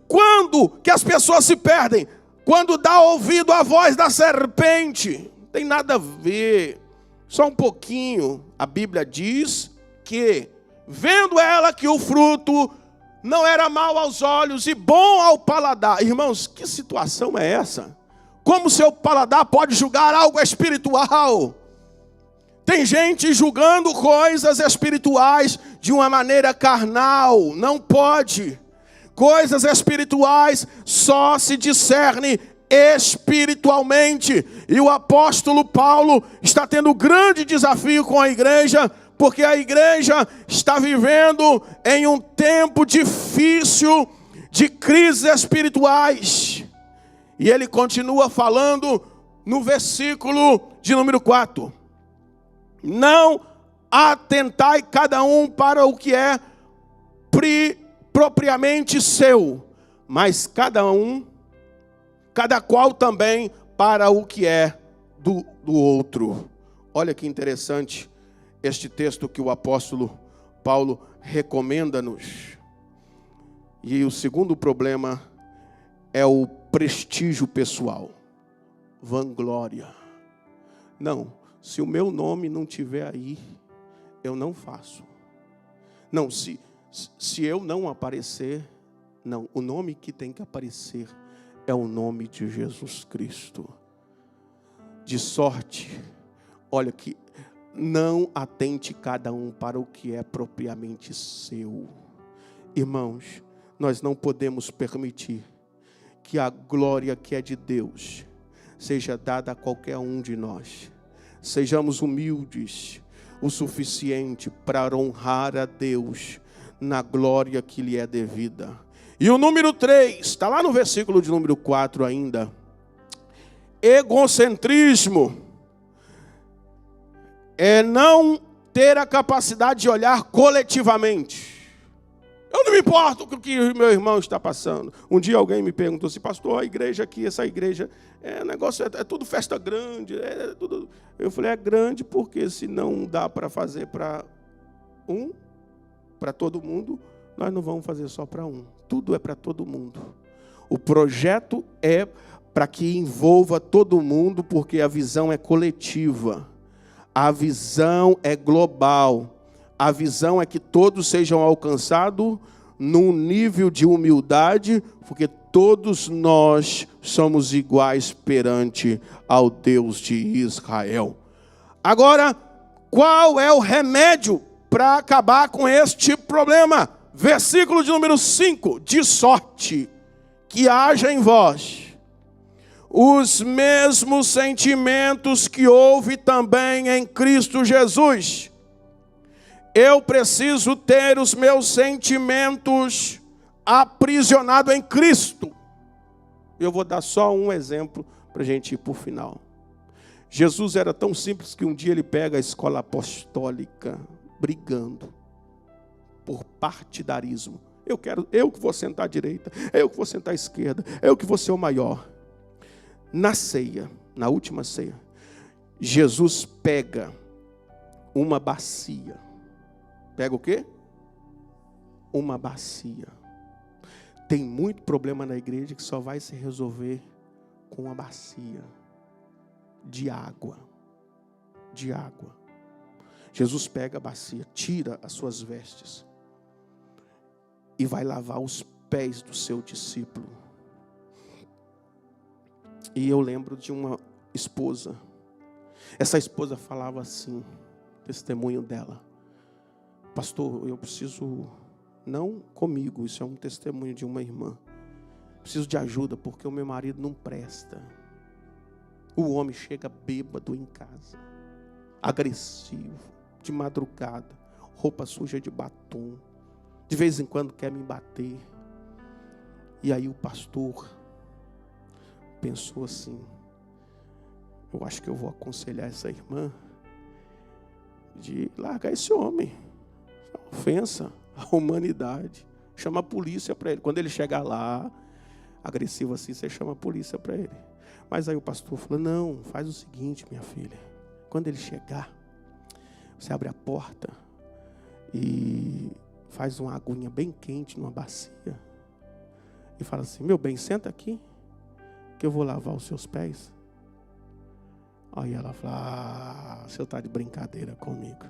Quando que as pessoas se perdem? Quando dá ouvido à voz da serpente. Não tem nada a ver. Só um pouquinho. A Bíblia diz que, vendo ela que o fruto não era mau aos olhos e bom ao paladar. Irmãos, que situação é essa? Como seu paladar pode julgar algo espiritual? Tem gente julgando coisas espirituais de uma maneira carnal. Não pode. Coisas espirituais só se discerne espiritualmente. E o apóstolo Paulo está tendo grande desafio com a igreja, porque a igreja está vivendo em um tempo difícil de crises espirituais. E ele continua falando no versículo de número 4. Não atentai cada um para o que é propriamente seu, mas cada qual também para o que é do outro. Olha que interessante este texto que o apóstolo Paulo recomenda-nos. E o segundo problema é o prestígio pessoal, vanglória. Não, se o meu nome não estiver aí, eu não faço. Não, se eu não aparecer, não, o nome que tem que aparecer é o nome de Jesus Cristo. De sorte, olha que não atente cada um para o que é propriamente seu. Irmãos, nós não podemos permitir que a glória que é de Deus seja dada a qualquer um de nós. Sejamos humildes o suficiente para honrar a Deus na glória que lhe é devida. E o número 3, está lá no versículo de número 4 ainda. Egocentrismo é não ter a capacidade de olhar coletivamente. Eu não me importo com o que o meu irmão está passando. Um dia alguém me perguntou assim, pastor, a igreja aqui, essa igreja, é tudo festa grande. Tudo... Eu falei, é grande porque se não dá para fazer para todo mundo, nós não vamos fazer só para um. Tudo é para todo mundo. O projeto é para que envolva todo mundo, porque a visão é coletiva. A visão é global. A visão é que todos sejam alcançados num nível de humildade, porque todos nós somos iguais perante ao Deus de Israel. Agora, qual é o remédio para acabar com este problema? Versículo de número 5. De sorte que haja em vós os mesmos sentimentos que houve também em Cristo Jesus. Eu preciso ter os meus sentimentos aprisionados em Cristo. Eu vou dar só um exemplo para a gente ir para o final. Jesus era tão simples que um dia ele pega a escola apostólica brigando por partidarismo. Eu que vou sentar à direita, eu que vou sentar à esquerda, eu que vou ser o maior. Na ceia, na última ceia, Jesus pega uma bacia. Pega o quê? Uma bacia. Tem muito problema na igreja que só vai se resolver com uma bacia de água. De água. Jesus pega a bacia, tira as suas vestes e vai lavar os pés do seu discípulo. E eu lembro de uma esposa. Essa esposa falava assim, testemunho dela. Pastor, eu preciso, não comigo, isso é um testemunho de uma irmã. Preciso de ajuda porque o meu marido não presta. O homem chega bêbado em casa, agressivo, de madrugada, roupa suja de batom. De vez em quando quer me bater. E aí o pastor pensou assim, eu acho que eu vou aconselhar essa irmã de largar esse homem. É uma ofensa à humanidade. Chama a polícia para ele. Quando ele chegar lá, agressivo assim, você chama a polícia para ele. Mas aí o pastor falou, não, faz o seguinte, minha filha. Quando ele chegar, você abre a porta e faz uma aguinha bem quente numa bacia. E fala assim, meu bem, senta aqui, que eu vou lavar os seus pés. Aí ela fala, o senhor está de brincadeira comigo.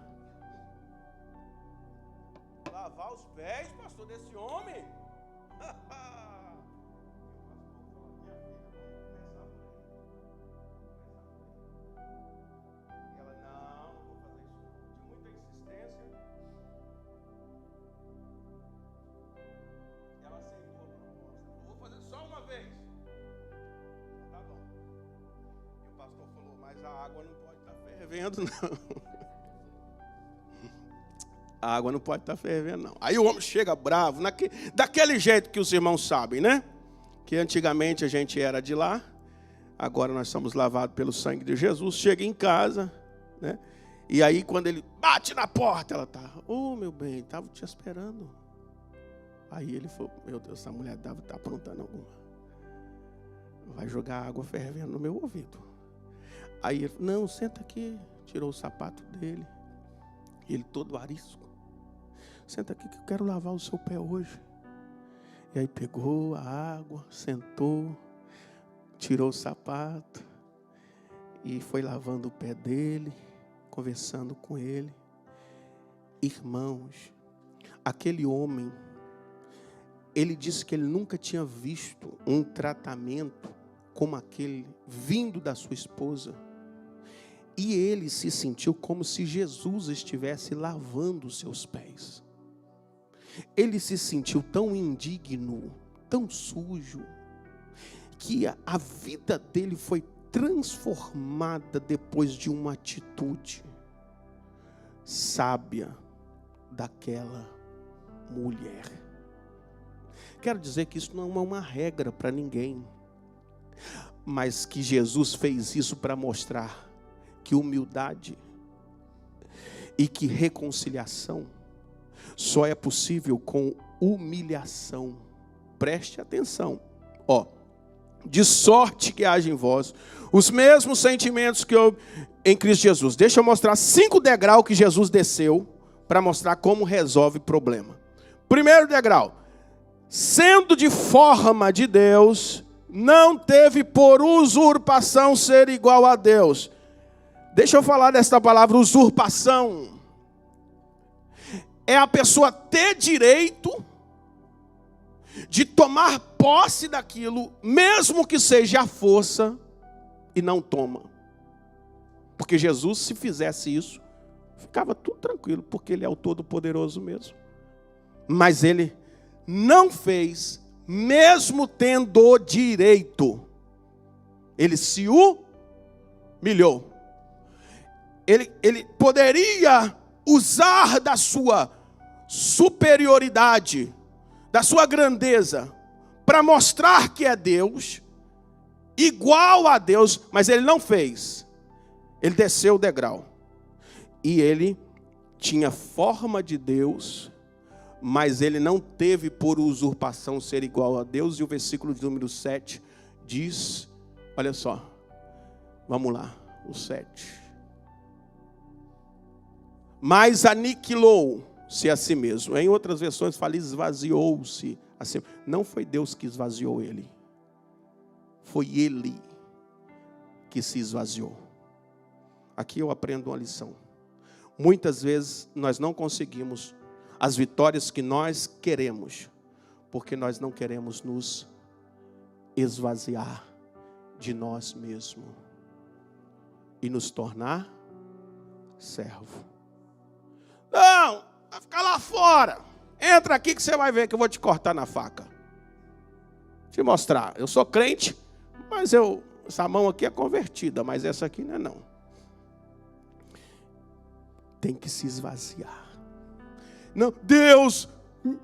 Lavar os pés, pastor, desse homem? Mas a água não pode estar fervendo, não. A água não pode estar fervendo, não. Aí o homem chega bravo, daquele jeito que os irmãos sabem, né? Que antigamente a gente era de lá, agora nós somos lavados pelo sangue de Jesus. Chega em casa, né? E aí quando ele bate na porta, ela tá, meu bem, estava te esperando. Aí ele falou, meu Deus, essa mulher deve estar aprontando alguma. Vai jogar água fervendo no meu ouvido. Aí ele falou, não, senta aqui. Tirou o sapato dele. Ele todo arisco. Senta aqui que eu quero lavar o seu pé hoje. E aí pegou a água, sentou, tirou o sapato e foi lavando o pé dele, conversando com ele. Irmãos, aquele homem, ele disse que ele nunca tinha visto um tratamento como aquele vindo da sua esposa. E ele se sentiu como se Jesus estivesse lavando os seus pés. Ele se sentiu tão indigno, tão sujo, que a vida dele foi transformada depois de uma atitude sábia daquela mulher. Quero dizer que isso não é uma regra para ninguém, mas que Jesus fez isso para mostrar que humildade e que reconciliação só é possível com humilhação. Preste atenção. De sorte que haja em vós os mesmos sentimentos que houve em Cristo Jesus. Deixa eu mostrar 5 degraus que Jesus desceu para mostrar como resolve problema. Primeiro degrau. Sendo de forma de Deus, não teve por usurpação ser igual a Deus. Deixa eu falar desta palavra usurpação. É a pessoa ter direito de tomar posse daquilo, mesmo que seja à força, e não toma. Porque Jesus, se fizesse isso, ficava tudo tranquilo, porque Ele é o Todo-Poderoso mesmo. Mas Ele não fez, mesmo tendo o direito. Ele se humilhou. Ele poderia usar da sua superioridade, da sua grandeza, para mostrar que é Deus, igual a Deus, mas Ele não fez. Ele desceu o degrau. E Ele tinha forma de Deus, mas Ele não teve por usurpação ser igual a Deus. E o versículo de número 7 diz, olha só, vamos lá, o 7. Mas aniquilou-se a si mesmo. Em outras versões fala esvaziou-se a si mesmo. Não foi Deus que esvaziou Ele. Foi Ele que se esvaziou. Aqui eu aprendo uma lição. Muitas vezes nós não conseguimos as vitórias que nós queremos, porque nós não queremos nos esvaziar de nós mesmos e nos tornar servo. Não, vai ficar lá fora. Entra aqui que você vai ver que eu vou te cortar na faca. Te mostrar. Eu sou crente, mas essa mão aqui é convertida, mas essa aqui não é não. Tem que se esvaziar. Não, Deus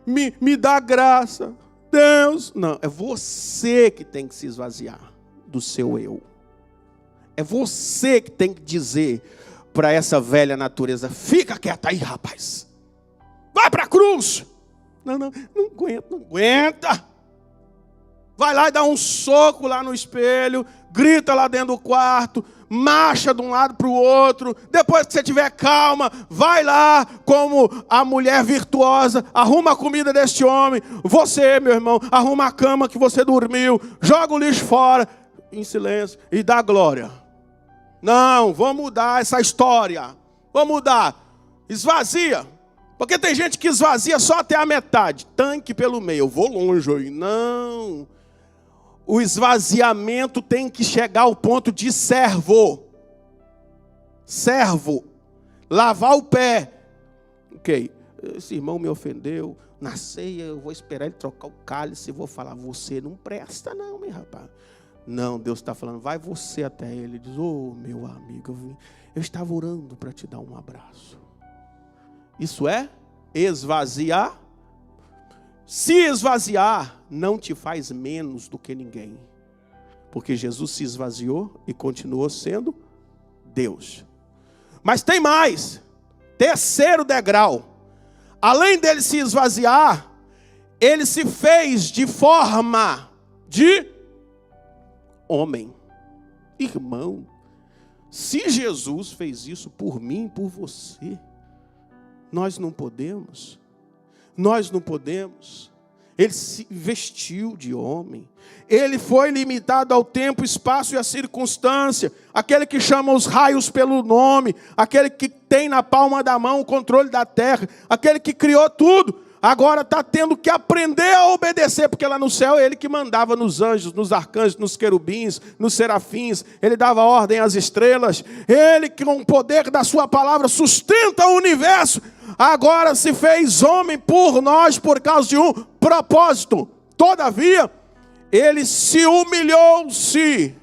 me dá graça. Deus, não, é você que tem que se esvaziar do seu eu. É você que tem que dizer para essa velha natureza, fica quieta aí, rapaz. Vai para a cruz. Não aguenta. Vai lá e dá um soco lá no espelho, grita lá dentro do quarto, marcha de um lado para o outro. Depois que você tiver calma, vai lá como a mulher virtuosa, arruma a comida deste homem. Você, meu irmão, arruma a cama que você dormiu, joga o lixo fora, em silêncio, e dá glória. Não, vamos mudar essa história. Vamos mudar. Esvazia. Porque tem gente que esvazia só até a metade. Tanque pelo meio. Eu vou longe aí. Não. O esvaziamento tem que chegar ao ponto de servo. Servo. Lavar o pé. Ok. Esse irmão me ofendeu. Na ceia eu vou esperar ele trocar o cálice e vou falar, você não presta não, meu rapaz. Não, Deus está falando, vai você até ele. Ele diz, meu amigo, eu estava orando para te dar um abraço. Isso é esvaziar. Se esvaziar, não te faz menos do que ninguém. Porque Jesus se esvaziou e continuou sendo Deus. Mas tem mais. Terceiro degrau. Além dele se esvaziar, ele se fez de forma de homem. Irmão, se Jesus fez isso por mim e por você, nós não podemos. Nós não podemos. Ele se vestiu de homem. Ele foi limitado ao tempo, espaço e à circunstância. Aquele que chama os raios pelo nome. Aquele que tem na palma da mão o controle da terra. Aquele que criou tudo. Agora está tendo que aprender a obedecer. Porque lá no céu é ele que mandava nos anjos, nos arcanjos, nos querubins, nos serafins. Ele dava ordem às estrelas. Ele que com o poder da sua palavra sustenta o universo. Agora se fez homem por nós por causa de um propósito. Todavia, ele se humilhou-se.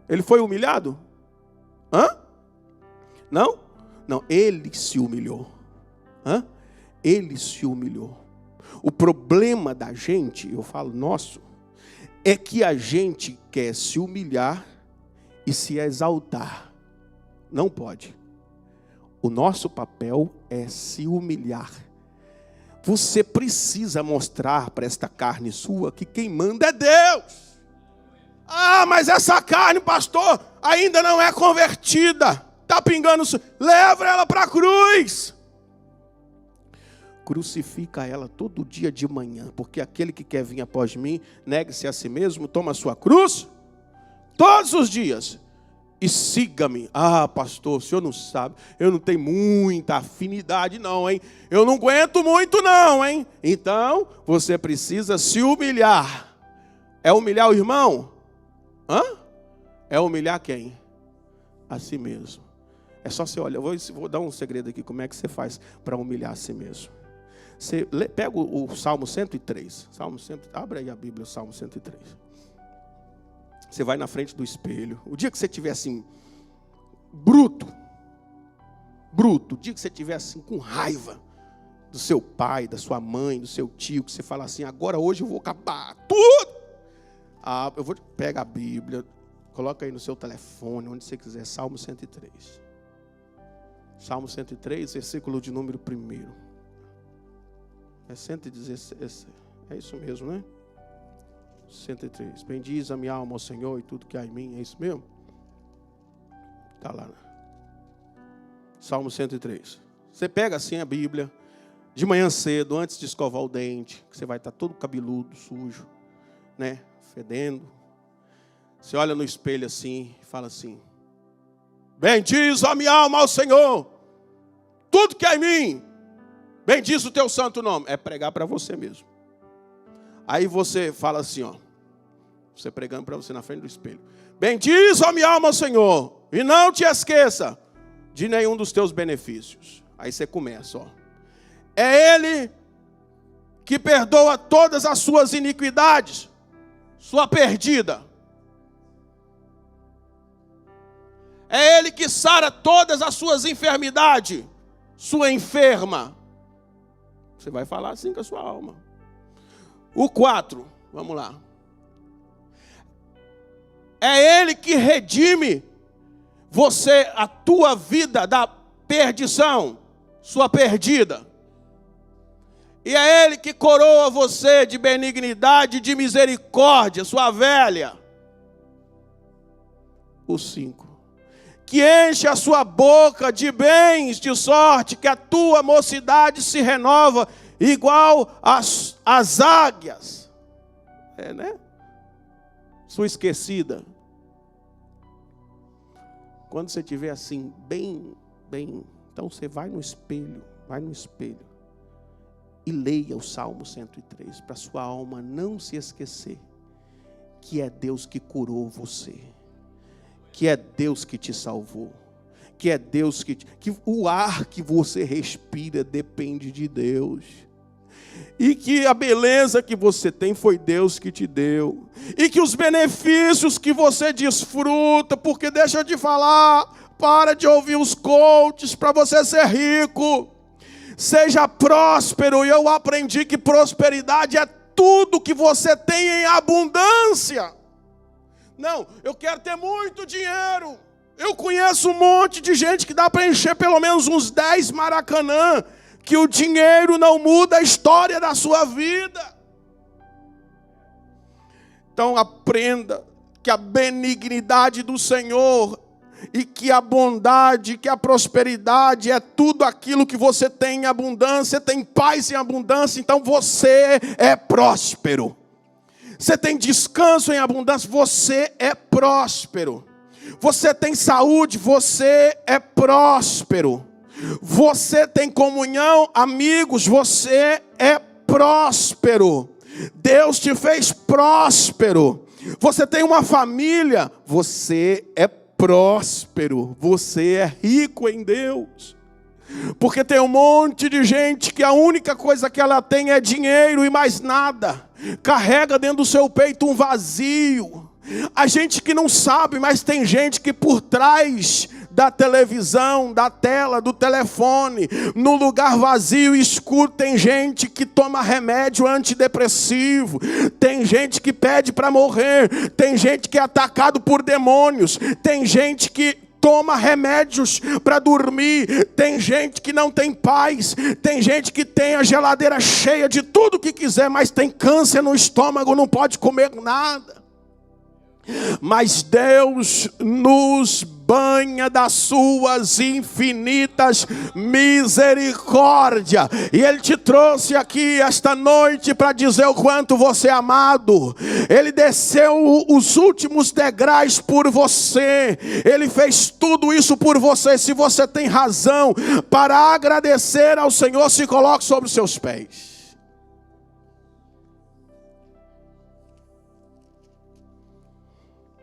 Ele foi humilhado? Não? Não, ele se humilhou. Ele se humilhou. O problema da gente, eu falo nosso, é que a gente quer se humilhar e se exaltar. Não pode. O nosso papel é se humilhar. Você precisa mostrar para esta carne sua que quem manda é Deus. Mas essa carne, pastor, ainda não é convertida. Está pingando. Leva ela para a cruz. Crucifica ela todo dia de manhã. Porque aquele que quer vir após mim, negue-se a si mesmo, toma a sua cruz. Todos os dias. E siga-me. Pastor, o senhor não sabe. Eu não tenho muita afinidade não, hein? Eu não aguento muito não, hein? Então, você precisa se humilhar. É humilhar o irmão? É humilhar quem? A si mesmo. É só você olhar. Eu vou dar um segredo aqui. Como é que você faz para humilhar a si mesmo? Você pega o Salmo 103. Abre aí a Bíblia, o Salmo 103. Você vai na frente do espelho. O dia que você estiver assim, bruto. O dia que você estiver assim, com raiva do seu pai, da sua mãe, do seu tio, que você fala assim, agora hoje eu vou acabar tudo. Eu vou pegar a Bíblia, coloca aí no seu telefone, onde você quiser, Salmo 103. Salmo 103, versículo de número 1. É 116, é isso mesmo, né? 103. Bendiz a minha alma ao Senhor e tudo que há em mim. É isso mesmo? Está lá. Salmo 103. Você pega assim a Bíblia, de manhã cedo, antes de escovar o dente, que você vai estar todo cabeludo, sujo, né? Fedendo. Você olha no espelho assim e fala assim: bendiz a minha alma ao Senhor, tudo que há em mim. Bendiz o teu santo nome. É pregar para você mesmo. Aí você fala assim, você pregando para você na frente do espelho. Bendiz a minha alma ao Senhor, e não te esqueça de nenhum dos teus benefícios. Aí você começa, É Ele que perdoa todas as suas iniquidades, sua perdida. É Ele que sara todas as suas enfermidades, sua enferma. Você vai falar assim com a sua alma. O 4, vamos lá. É Ele que redime você, a tua vida da perdição, sua perdida. E é Ele que coroa você de benignidade e de misericórdia, sua velha. O 5. Que enche a sua boca de bens, de sorte que a tua mocidade se renova igual às águias. Né? Sua esquecida. Quando você estiver assim, bem, então você vai no espelho e leia o Salmo 103, para sua alma não se esquecer que é Deus que curou você, que é Deus que te salvou, que é Deus que o ar que você respira depende de Deus. E que a beleza que você tem foi Deus que te deu. E que os benefícios que você desfruta, porque deixa eu te falar, para de ouvir os coaches para você ser rico. Seja próspero. E eu aprendi que prosperidade é tudo que você tem em abundância. Não, eu quero ter muito dinheiro. Eu conheço um monte de gente que dá para encher pelo menos uns 10 Maracanã. Que o dinheiro não muda a história da sua vida. Então aprenda que a benignidade do Senhor e que a bondade, que a prosperidade é tudo aquilo que você tem em abundância, tem paz em abundância, então você é próspero. Você tem descanso em abundância, você é próspero. Você tem saúde, você é próspero. Você tem comunhão, amigos, você é próspero. Deus te fez próspero. Você tem uma família, você é próspero. Você é rico em Deus. Porque tem um monte de gente que a única coisa que ela tem é dinheiro e mais nada. Carrega dentro do seu peito um vazio. A gente que não sabe, mas tem gente que por trás da televisão, da tela, do telefone, no lugar vazio e escuro, tem gente que toma remédio antidepressivo, tem gente que pede para morrer, tem gente que é atacado por demônios, tem gente que toma remédios para dormir, tem gente que não tem paz, tem gente que tem a geladeira cheia de tudo que quiser, mas tem câncer no estômago, não pode comer nada. Mas Deus nos banha das suas infinitas misericórdias. E Ele te trouxe aqui esta noite para dizer o quanto você é amado. Ele desceu os últimos degraus por você. Ele fez tudo isso por você. Se você tem razão para agradecer ao Senhor, se coloque sobre os seus pés.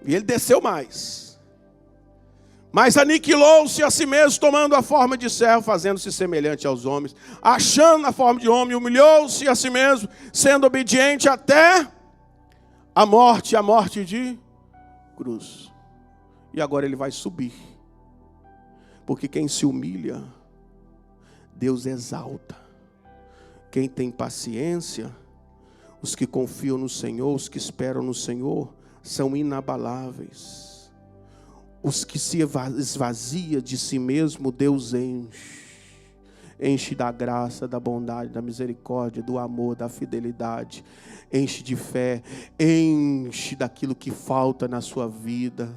E Ele desceu mais. Mas aniquilou-se a si mesmo, tomando a forma de servo, fazendo-se semelhante aos homens. Achando a forma de homem, humilhou-se a si mesmo, sendo obediente até a morte de cruz. E agora Ele vai subir. Porque quem se humilha, Deus exalta. Quem tem paciência, os que confiam no Senhor, os que esperam no Senhor, são inabaláveis. Os que se esvazia de si mesmo, Deus enche. Enche da graça, da bondade, da misericórdia, do amor, da fidelidade. Enche de fé, enche daquilo que falta na sua vida.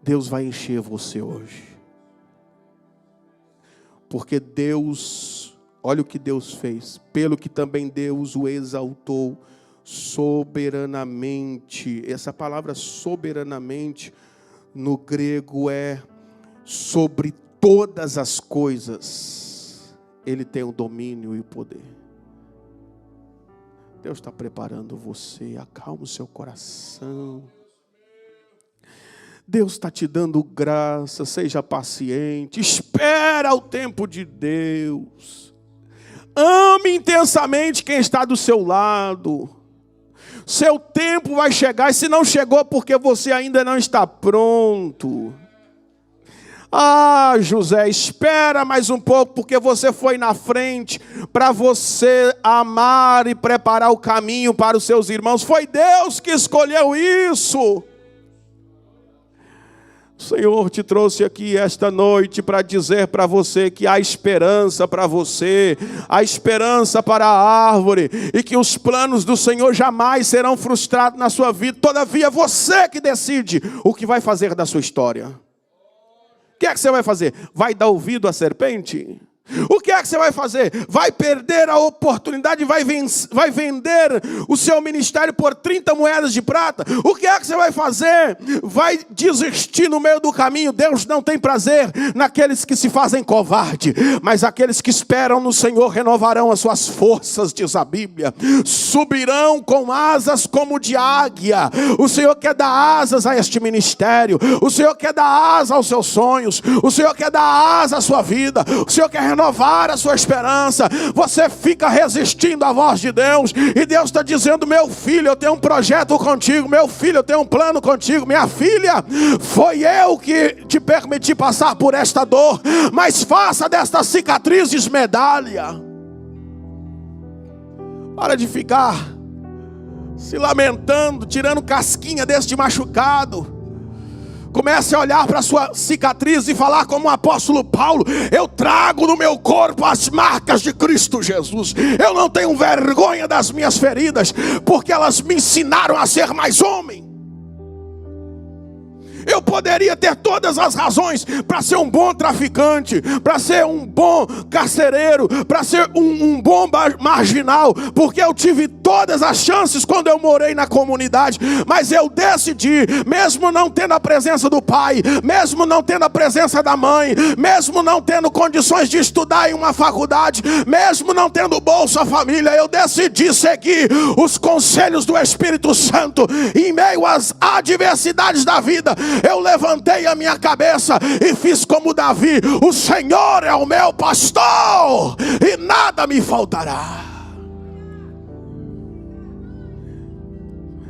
Deus vai encher você hoje. Porque Deus, olha o que Deus fez. Pelo que também Deus o exaltou soberanamente. Essa palavra soberanamente no grego é sobre todas as coisas. Ele tem o domínio e o poder. Deus está preparando você. Acalma o seu coração. Deus está te dando graça. Seja paciente. Espera o tempo de Deus. Ame intensamente quem está do seu lado. Seu tempo vai chegar, e se não chegou, porque você ainda não está pronto. Ah, José, espera mais um pouco, porque você foi na frente, para você amar e preparar o caminho para os seus irmãos. Foi Deus que escolheu isso. O Senhor te trouxe aqui esta noite para dizer para você que há esperança para você, há esperança para a árvore, e que os planos do Senhor jamais serão frustrados na sua vida. Todavia, você que decide o que vai fazer da sua história. O que é que você vai fazer? Vai dar ouvido à serpente? O que é que você vai fazer? Vai perder a oportunidade, vai vender o seu ministério por 30 moedas de prata? O que é que você vai fazer? Vai desistir no meio do caminho? Deus não tem prazer naqueles que se fazem covarde, mas aqueles que esperam no Senhor renovarão as suas forças, diz a Bíblia. Subirão com asas como de águia. O Senhor quer dar asas a este ministério. O Senhor quer dar asa aos seus sonhos. O Senhor quer dar asa à sua vida. O Senhor quer renovar a sua esperança. Você fica resistindo à voz de Deus, e Deus está dizendo: meu filho, eu tenho um projeto contigo, meu filho, eu tenho um plano contigo, minha filha, foi eu que te permiti passar por esta dor, mas faça destas cicatrizes medalha. Para de ficar se lamentando, tirando casquinha deste machucado. Comece a olhar para a sua cicatriz e falar como o apóstolo Paulo: eu trago no meu corpo as marcas de Cristo Jesus. Eu não tenho vergonha das minhas feridas, porque elas me ensinaram a ser mais homem. Eu poderia ter todas as razões para ser um bom traficante, para ser um bom carcereiro, para ser um bom marginal, porque eu tive todas as chances quando eu morei na comunidade. Mas eu decidi, mesmo não tendo a presença do pai, mesmo não tendo a presença da mãe, mesmo não tendo condições de estudar em uma faculdade, mesmo não tendo bolsa família, eu decidi seguir os conselhos do Espírito Santo. Em meio às adversidades da vida, eu levantei a minha cabeça e fiz como Davi: o Senhor é o meu pastor e nada me faltará.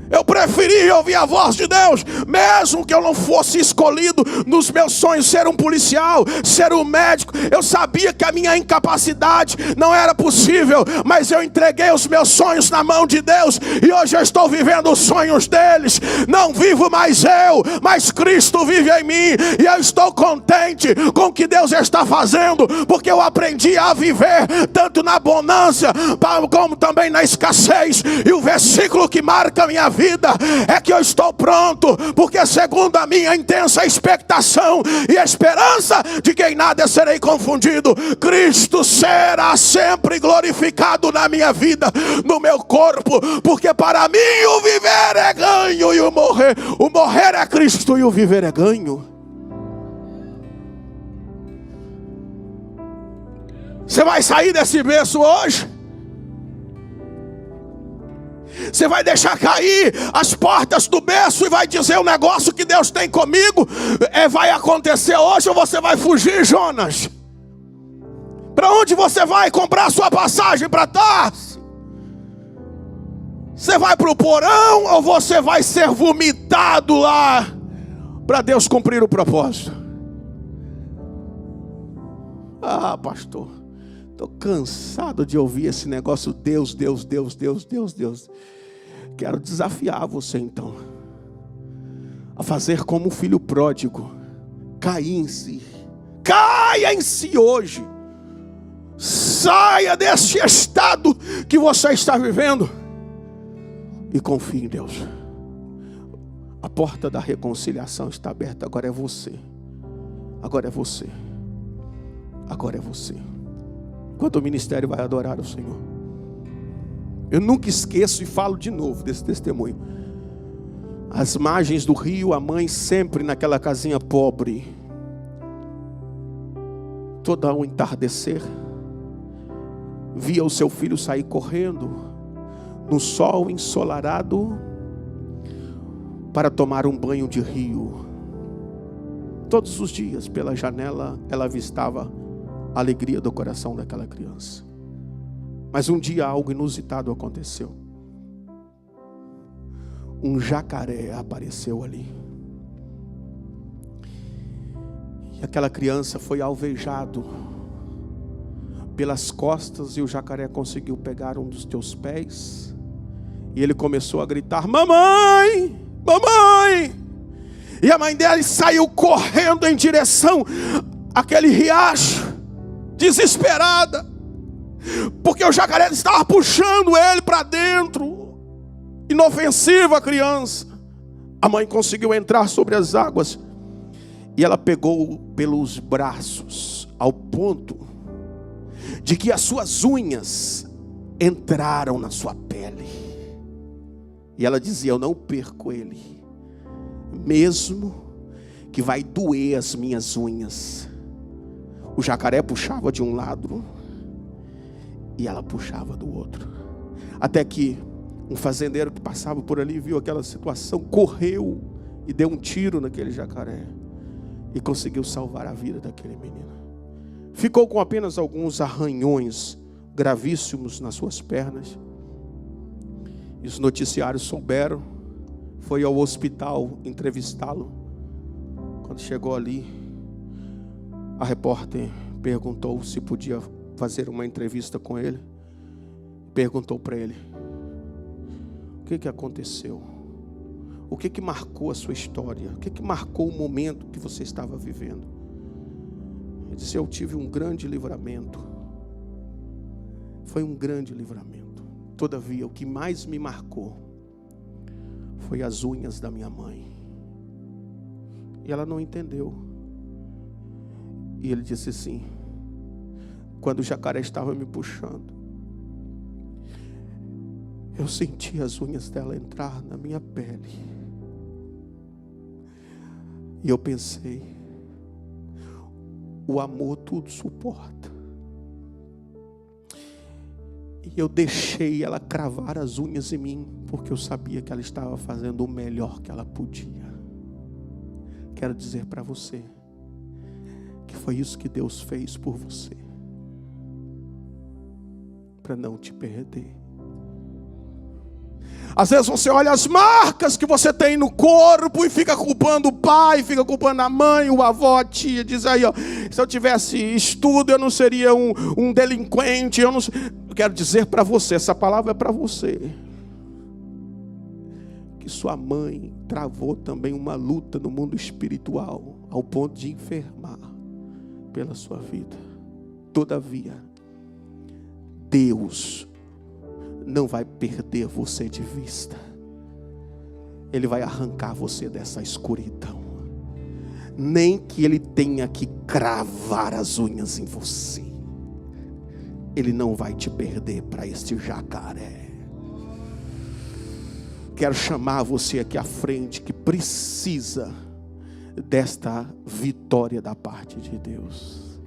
Eu preferi ouvir a voz de Deus, mesmo que eu não fosse escolhido nos meus sonhos ser um policial, ser um médico. Eu sabia que a minha incapacidade não era possível, mas eu entreguei os meus sonhos na mão de Deus, e hoje eu estou vivendo os sonhos deles. Não vivo mais eu, mas Cristo vive em mim, e eu estou contente com o que Deus está fazendo, porque eu aprendi a viver tanto na bonança como também na escassez. E o versículo que marca a minha vida é que eu estou pronto, porque segundo a minha intensa expectação e esperança de que em nada serei confundido, Cristo será sempre glorificado na minha vida, no meu corpo, porque para mim o viver é ganho e o morrer é Cristo e o viver é ganho. Você vai sair desse berço hoje? Você vai deixar cair as portas do berço e vai dizer: o negócio que Deus tem comigo vai acontecer hoje, ou você vai fugir, Jonas? Para onde você vai comprar sua passagem para Tarso? Você vai para o porão, ou você vai ser vomitado lá para Deus cumprir o propósito? Ah, pastor, estou cansado de ouvir esse negócio: Deus, Deus, Deus, Deus, Deus, Deus. Quero desafiar você então a fazer como o filho pródigo. Caia em si hoje. Saia desse estado que você está vivendo e confie em Deus. A porta da reconciliação está aberta. Agora é você. Agora é você. Agora é você. Enquanto o ministério vai adorar o Senhor, eu nunca esqueço e falo de novo desse testemunho. Às margens do rio, a mãe sempre naquela casinha pobre, todo ao entardecer, via o seu filho sair correndo no sol ensolarado para tomar um banho de rio. Todos os dias, pela janela, ela avistava a alegria do coração daquela criança. Mas um dia algo inusitado aconteceu. Um jacaré apareceu ali. E aquela criança foi alvejado pelas costas, e o jacaré conseguiu pegar um dos teus pés. E ele começou a gritar: mamãe, mamãe. E a mãe dele saiu correndo em direção àquele riacho, desesperada, porque o jacaré estava puxando ele para dentro. Inofensiva a criança. A mãe conseguiu entrar sobre as águas, e ela pegou pelos braços, ao ponto de que as suas unhas entraram na sua pele. E ela dizia: eu não perco ele, mesmo que vai doer as minhas unhas. O jacaré puxava de um lado e ela puxava do outro, até que um fazendeiro que passava por ali viu aquela situação, correu e deu um tiro naquele jacaré e conseguiu salvar a vida daquele menino. Ficou com apenas alguns arranhões gravíssimos nas suas pernas. E os noticiários souberam. Foi ao hospital entrevistá-lo. Quando chegou ali, a repórter perguntou se podia fazer uma entrevista com ele. Perguntou para ele: o que aconteceu? O que marcou a sua história? O que marcou o momento que você estava vivendo? Ele disse: eu tive um grande livramento. Foi um grande livramento. Todavia, o que mais me marcou foi as unhas da minha mãe. E ela não entendeu. E ele disse assim: quando o jacaré estava me puxando, eu senti as unhas dela entrar na minha pele. E eu pensei: o amor tudo suporta. E eu deixei ela cravar as unhas em mim, porque eu sabia que ela estava fazendo o melhor que ela podia. Quero dizer para você que foi isso que Deus fez por você, para não te perder. Às vezes você olha as marcas que você tem no corpo e fica culpando o pai, fica culpando a mãe, o avô, a tia. Diz aí, ó, se eu tivesse estudo eu não seria um delinquente. Eu quero dizer para você, essa palavra é para você, que sua mãe travou também uma luta no mundo espiritual, ao ponto de enfermar pela sua vida. Todavia, Deus não vai perder você de vista. Ele vai arrancar você dessa escuridão. Nem que Ele tenha que cravar as unhas em você, Ele não vai te perder para este jacaré. Quero chamar você aqui à frente, que precisa desta vitória da parte de Deus,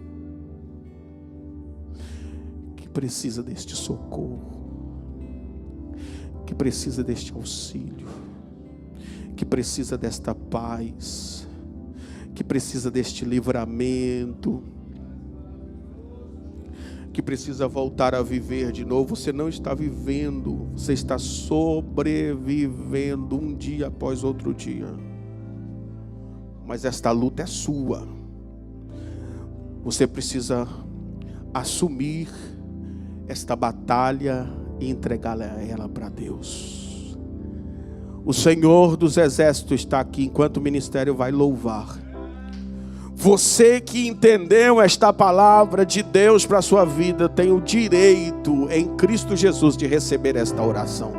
que precisa deste socorro, que precisa deste auxílio, que precisa desta paz, que precisa deste livramento, que precisa voltar a viver de novo. Você não está vivendo, você está sobrevivendo um dia após outro dia. Mas esta luta é sua. Você precisa assumir esta batalha e entregá-la ela para Deus. O Senhor dos Exércitos está aqui enquanto o ministério vai louvar. Você que entendeu esta palavra de Deus para a sua vida, tem o direito em Cristo Jesus de receber esta oração.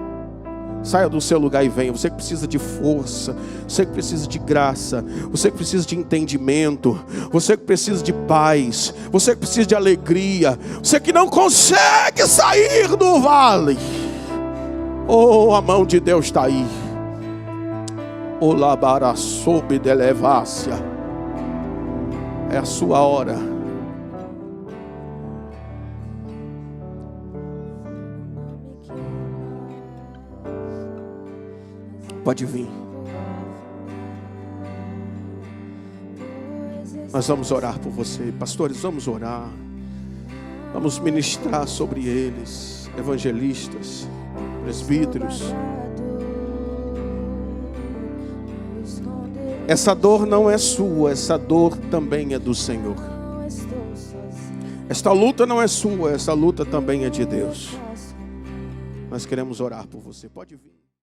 Saia do seu lugar e venha. Você que precisa de força, você que precisa de graça, você que precisa de entendimento, você que precisa de paz, você que precisa de alegria, você que não consegue sair do vale. Oh, a mão de Deus está aí. Olabara sob de levácia. É a sua hora. Pode vir. Nós vamos orar por você. Pastores, vamos orar. Vamos ministrar sobre eles. Evangelistas, presbíteros. Essa dor não é sua, essa dor também é do Senhor. Esta luta não é sua, essa luta também é de Deus. Nós queremos orar por você. Pode vir.